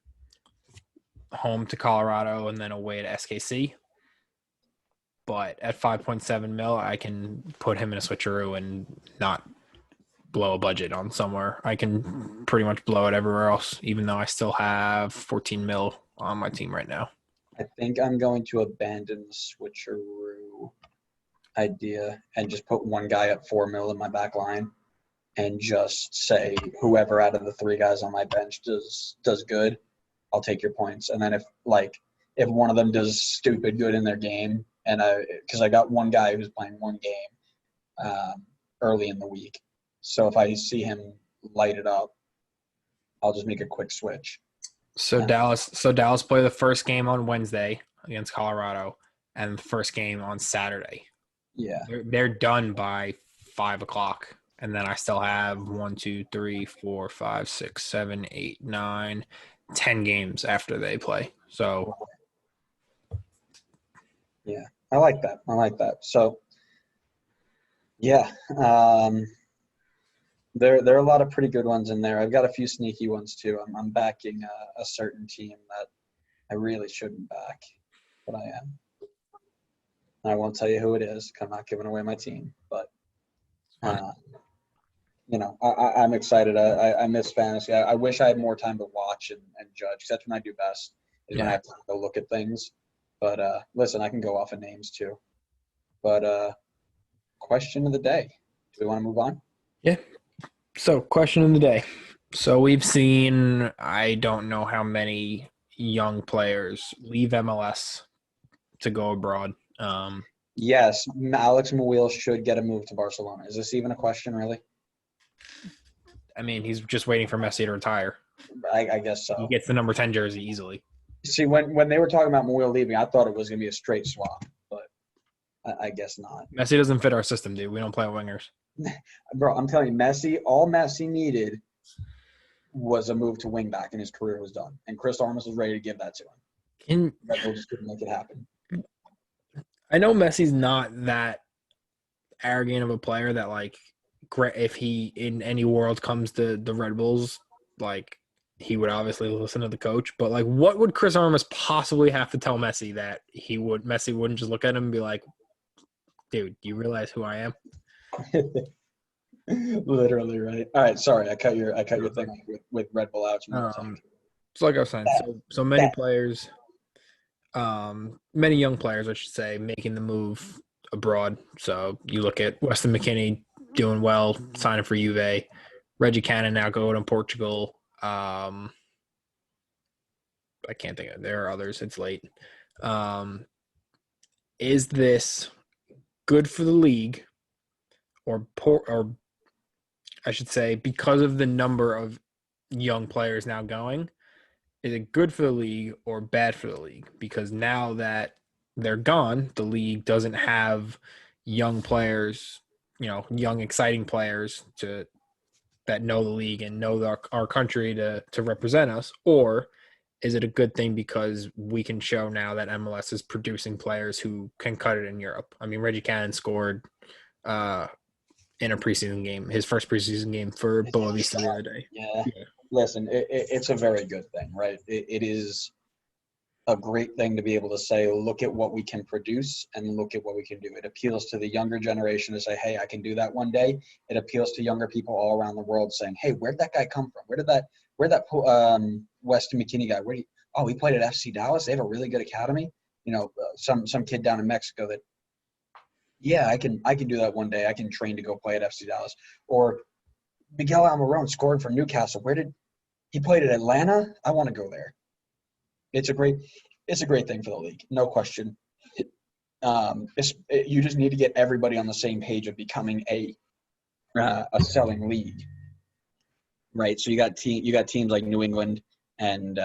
to Colorado and then away to SKC. But at 5.7 mil, I can put him in a switcheroo and not blow a budget on somewhere. I can pretty much blow it everywhere else, even though I still have 14 mil on my team right now. I think I'm going to abandon the switcheroo idea and just put one guy at 4 mil in my back line and just say whoever out of the 3 guys on my bench does good, I'll take your points. And then if one of them does stupid good in their game, and because I got one guy who's playing one game early in the week, so if I see him light it up, I'll just make a quick switch. So Dallas play the first game on Wednesday against Colorado, and the first game on Saturday. Yeah, they're done by 5 o'clock, and then I still have 1, 2, 3, 4, 5, 6, 7, 8, 9, 10 games after they play. So, yeah, I like that. So, yeah, there are a lot of pretty good ones in there. I've got a few sneaky ones too. I'm backing a certain team that I really shouldn't back, but I am. I won't tell you who it is. I'm not giving away my team, but I'm excited. I miss fantasy. I wish I had more time to watch and judge. 'Cause that's when I do best. Is when I have time to look at things. But listen, I can go off of names too. But question of the day. Do we want to move on? Yeah. So, question of the day. So, we've seen, I don't know how many young players leave MLS to go abroad. Yes, Alex Mouille should get a move to Barcelona. Is this even a question, really? I mean, he's just waiting for Messi to retire. I guess so. He gets the number 10 jersey easily. See, when they were talking about Mouille leaving, I thought it was going to be a straight swap, but I guess not. Messi doesn't fit our system, dude. We don't play wingers. Bro, I'm telling you, all Messi needed was a move to wing back, and his career was done. And Chris Armas was ready to give that to him. Red Bull just couldn't make it happen. I know Messi's not that arrogant of a player that, like, if he in any world comes to the Red Bulls, like, he would obviously listen to the coach. But, like, what would Chris Armas possibly have to tell Messi that Messi wouldn't just look at him and be like, dude, do you realize who I am? Literally, right. All right, sorry, I cut your thing with Red Bull out. So like I was saying, so many players, many young players, I should say, making the move abroad. So you look at Weston McKennie doing well, signing for Juve, Reggie Cannon now going to Portugal. I can't think of. There are others. It's late. Is this good for the league, or I should say, because of the number of young players now going, is it good for the league or bad for the league? Because now that they're gone, the league doesn't have young players, young exciting players that know the league and know our country to represent us. Or is it a good thing because we can show now that MLS is producing players who can cut it in Europe? I mean, Reggie Cannon scored in a preseason game, his first preseason game for Boavista the other day. Yeah. Listen, it's a very good thing, right? It is a great thing to be able to say, look at what we can produce and look at what we can do. It appeals to the younger generation to say, hey, I can do that one day. It appeals to younger people all around the world saying, hey, where'd that guy come from? Where'd that Weston McKennie guy, he played at FC Dallas. They have a really good academy. Some kid down in Mexico that, yeah, I can do that one day. I can train to go play at FC Dallas. Or Miguel Almiron scored for Newcastle. Where did he played at Atlanta? I want to go there. It's a great thing for the league, no question. You just need to get everybody on the same page of becoming a selling league, right? So you got teams like New England and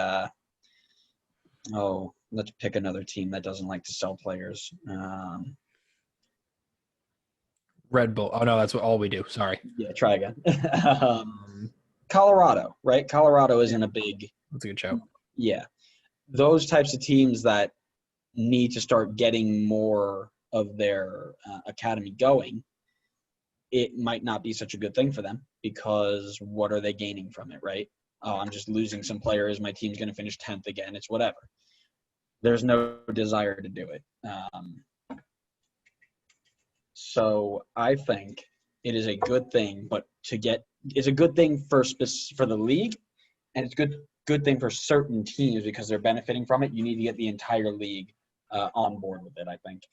let's pick another team that doesn't like to sell players. Red Bull. Oh no, that's all we do. Sorry. Yeah, try again. Colorado, right? Colorado isn't a big. That's a good show. Yeah, those types of teams that need to start getting more of their academy going. it might not be such a good thing for them, because what are they gaining from it, right? Oh, I'm just losing some players. My team's going to finish 10th again. It's whatever. There's no desire to do it. So I think it is a good thing, but it's a good thing for the league, and it's good thing for certain teams because they're benefiting from it. You need to get the entire league on board with it, I think.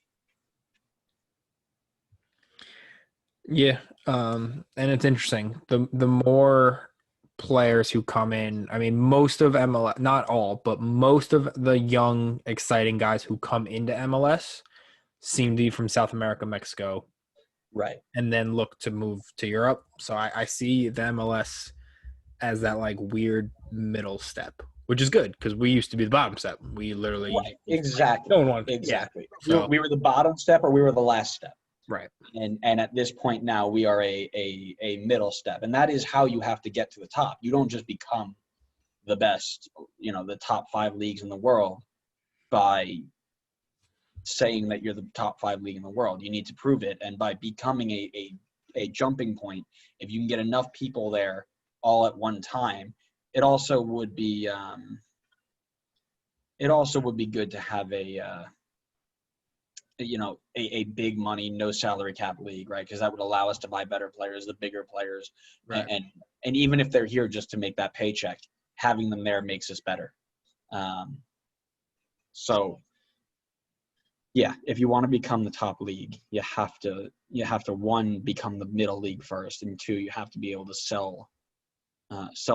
Yeah, and it's interesting. The more players who come in, I mean, most of MLS, not all, but most of the young, exciting guys who come into MLS seem to be from South America, Mexico, Right. and then look to move to Europe. So I see the MLS as that like weird middle step, which is good because we used to be the bottom step. We literally exactly no one wanted exactly. Yeah. So, we were the bottom step, or we were the last step. Right. And at this point now, we are a middle step, and that is how you have to get to the top. You don't just become the best, the top 5 leagues in the world by saying that you're the top 5 league in the world. You need to prove it, and by becoming a jumping point, if you can get enough people there all at one time, it also would be good to have a big money, no salary cap league, right? Because that would allow us to buy better players, the bigger players, right. and even if they're here just to make that paycheck, having them there makes us better. So, yeah, if you want to become the top league, you have to one, become the middle league first, and 2, you have to be able to sell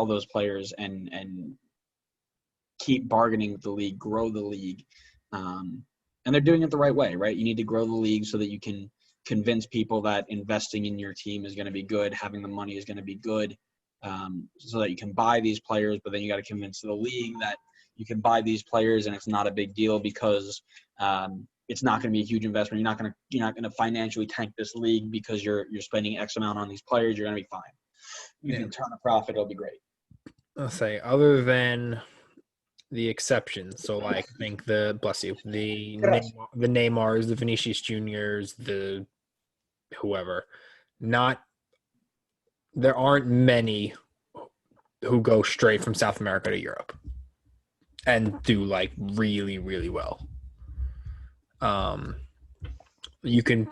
those players and keep bargaining with the league, grow the league. And they're doing it the right way, right? You need to grow the league so that you can convince people that investing in your team is going to be good, having the money is going to be good, so that you can buy these players. But then you got to convince the league that you can buy these players and it's not a big deal because it's not going to be a huge investment. You're not going to financially tank this league because you're spending X amount on these players. You're going to be fine. You can turn a profit. It'll be great. I'll say other than the exceptions. So like I think the Neymars, the Vinicius Juniors, the whoever. There aren't many who go straight from South America to Europe and do like really, really well. You can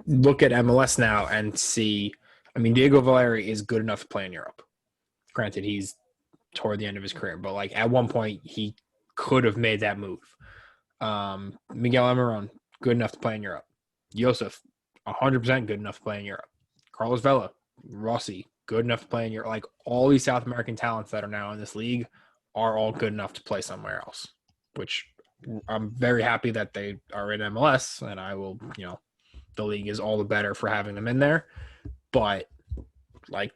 look at MLS now and see, I mean, Diego Valeri is good enough to play in Europe. Granted, he's toward the end of his career, but like at one point he could have made that move. Miguel Almiron, good enough to play in Europe. Josef, 100% good enough to play in Europe. Carlos Vela, Rossi, good enough to play in Europe. Like all these South American talents that are now in this league are all good enough to play somewhere else, which I'm very happy that they are in MLS, and I will, the league is all the better for having them in there. But like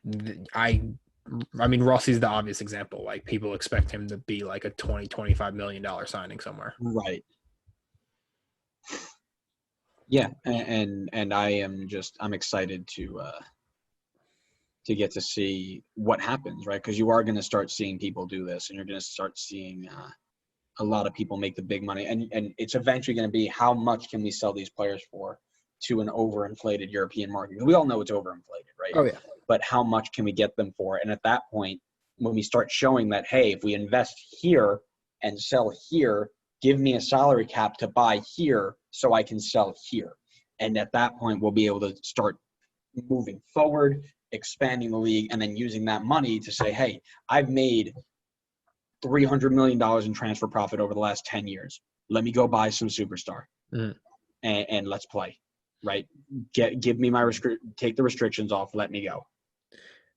I mean, Rossi's the obvious example. Like people expect him to be like a $20-25 million signing somewhere. Right. Yeah, and I'm excited to get to see what happens, right? Because you are going to start seeing people do this, and you're going to start seeing a lot of people make the big money, and it's eventually going to be how much can we sell these players for to an overinflated European market? We all know it's overinflated, right? Oh yeah. But how much can we get them for? And at that point, when we start showing that, hey, if we invest here and sell here, give me a salary cap to buy here so I can sell here. And at that point, we'll be able to start moving forward, expanding the league, and then using that money to say, hey, I've made $300 million in transfer profit over the last 10 years. Let me go buy some superstar and let's play, right? Give me take the restrictions off. Let me go.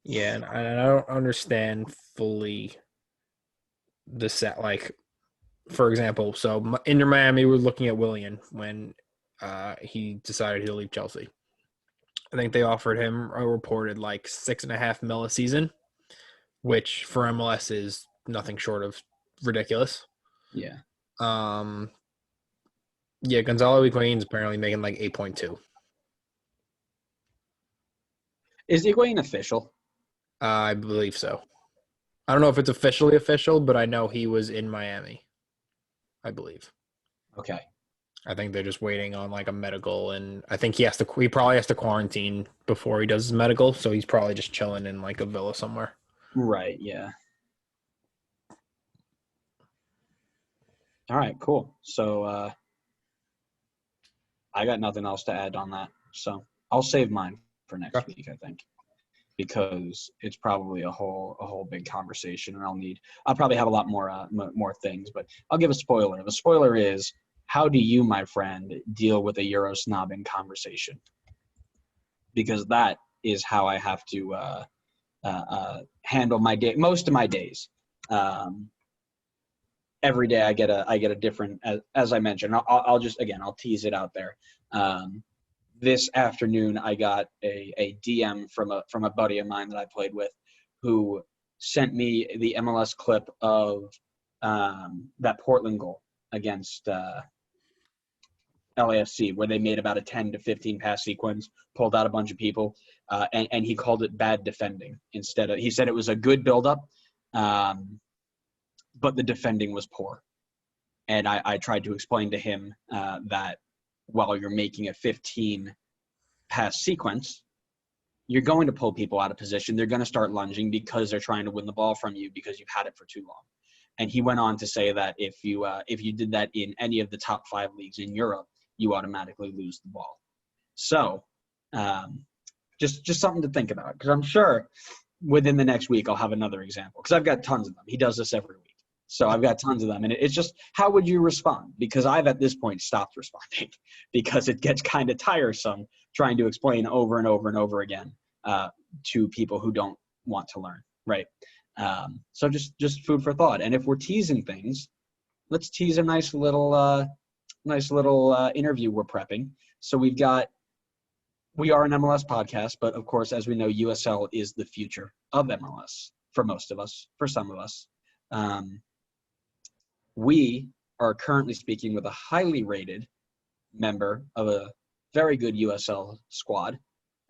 Yeah, and I don't understand fully the set. Like, for example, so Inter Miami was looking at Willian when he decided he'll leave Chelsea. I think they offered him a reported like $6.5 million a season, which for MLS is nothing short of ridiculous. Yeah. Yeah, Gonzalo Higuain's apparently making like 8.2. Is Higuain official? I believe so. I don't know if it's officially official, but I know he was in Miami, I believe. Okay. I think they're just waiting on like a medical, and I think he probably has to quarantine before he does his medical, so he's probably just chilling in like a villa somewhere. Right. Yeah. All right. Cool. So I got nothing else to add on that. So I'll save mine for next Okay. week, I think, because it's probably a whole big conversation, and I'll probably have a lot more things. But I'll give a spoiler. The spoiler is, how do you, my friend, deal with a Euro snobbing conversation? Because that is how I have to handle my day. Most of my days. Every day I get a different, as I mentioned. I'll just, again, I'll tease it out there. This afternoon I got a DM from a buddy of mine that I played with, who sent me the MLS clip of that Portland goal against LAFC, where they made about a 10 to 15 pass sequence, pulled out a bunch of people, and he called it bad defending. He said it was a good buildup, but the defending was poor. And I tried to explain to him that while you're making a 15 pass sequence, you're going to pull people out of position. They're going to start lunging because they're trying to win the ball from you because you've had it for too long. And he went on to say that if you did that in any of the top 5 leagues in Europe, you automatically lose the ball. So just something to think about, because I'm sure within the next week I'll have another example, because I've got tons of them. He does this every week. So I've got tons of them. And it's just, how would you respond? Because I've at this point stopped responding because it gets kind of tiresome trying to explain over and over and over again to people who don't want to learn, right? So just food for thought. And if we're teasing things, let's tease a nice little interview we're prepping. So we are an MLS podcast, but of course, as we know, USL is the future of MLS for most of us, for some of us. We are currently speaking with a highly rated member of a very good USL squad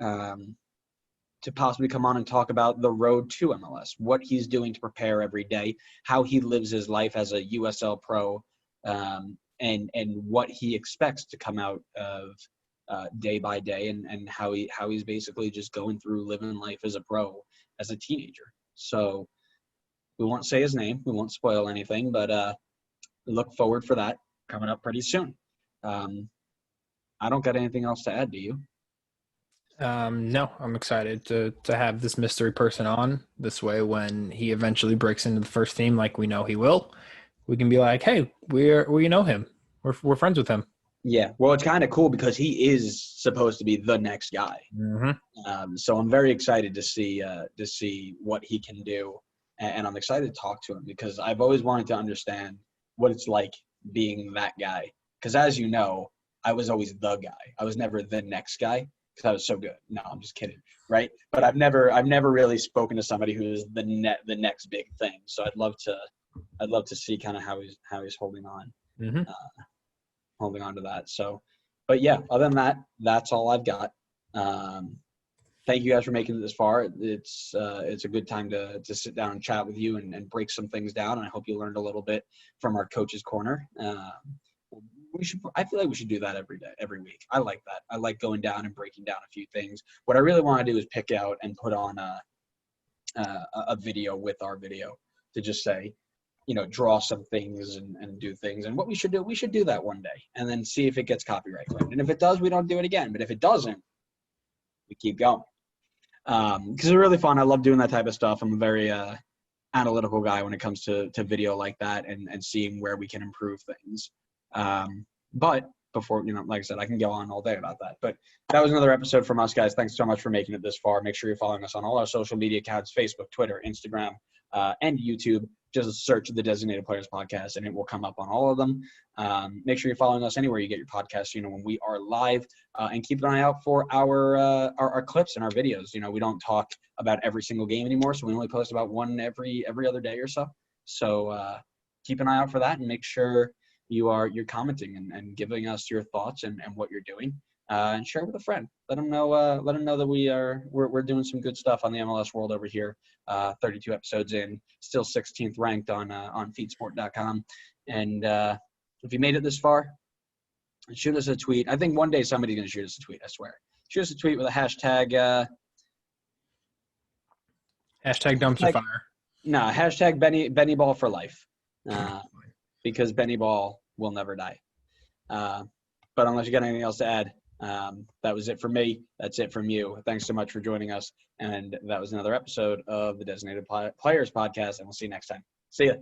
to possibly come on and talk about the road to MLS, what he's doing to prepare every day, how he lives his life as a USL pro, and what he expects to come out of day by day, and how he's basically just going through living life as a pro as a teenager. So we won't say his name, we won't spoil anything, but look forward for that coming up pretty soon. I don't got anything else to add. Do you? No, I'm excited to have this mystery person on. This way, when he eventually breaks into the first team, like we know he will, we can be like, "Hey, we know him. We're friends with him." Yeah. Well, it's kind of cool because he is supposed to be the next guy. Mm-hmm. So I'm very excited to see what he can do, and I'm excited to talk to him because I've always wanted to understand what it's like being that guy. Because as you know, I was always the guy. I was never the next guy because I was so good. No, I'm just kidding, right? But I've never really spoken to somebody who's the next big thing. So I'd love to see kind of how he's holding on. Mm-hmm. Holding on to that. So, but yeah, other than that, that's all I've got. Thank you guys for making it this far. It's a good time to sit down and chat with you and break some things down. And I hope you learned a little bit from our coach's corner. I feel like we should do that every day, every week. I like that. I like going down and breaking down a few things. What I really want to do is pick out and put on a video with our video to just say, draw some things and do things. And what we should do that one day and then see if it gets copyright claimed. And if it does, we don't do it again. But if it doesn't, we keep going. Because it's really fun. I love doing that type of stuff. I'm a very analytical guy when it comes to video like that and seeing where we can improve things. But before, like I said, I can go on all day about that. But that was another episode from us, guys. Thanks so much for making it this far. Make sure you're following us on all our social media accounts, Facebook, Twitter, Instagram, and YouTube. Just search the Designated Players Podcast, and it will come up on all of them. Make sure you're following us anywhere you get your podcasts, when we are live. And keep an eye out for our clips and our videos. We don't talk about every single game anymore, so we only post about one every other day or so. So keep an eye out for that, and make sure you're commenting and giving us your thoughts and what you're doing. And share with a friend. Let them know that we're doing some good stuff on the MLS world over here. 32 episodes in, still 16th ranked on feedsport.com. And if you made it this far, shoot us a tweet. I think one day somebody's going to shoot us a tweet, I swear. Shoot us a tweet with a hashtag. Hashtag dumpster fire. No, hashtag Benny Ball for life. Because Benny Ball will never die. But unless you got anything else to add, that was it for me. That's it from you. Thanks so much for joining us. And that was another episode of the Designated Players Podcast. And we'll see you next time. See ya.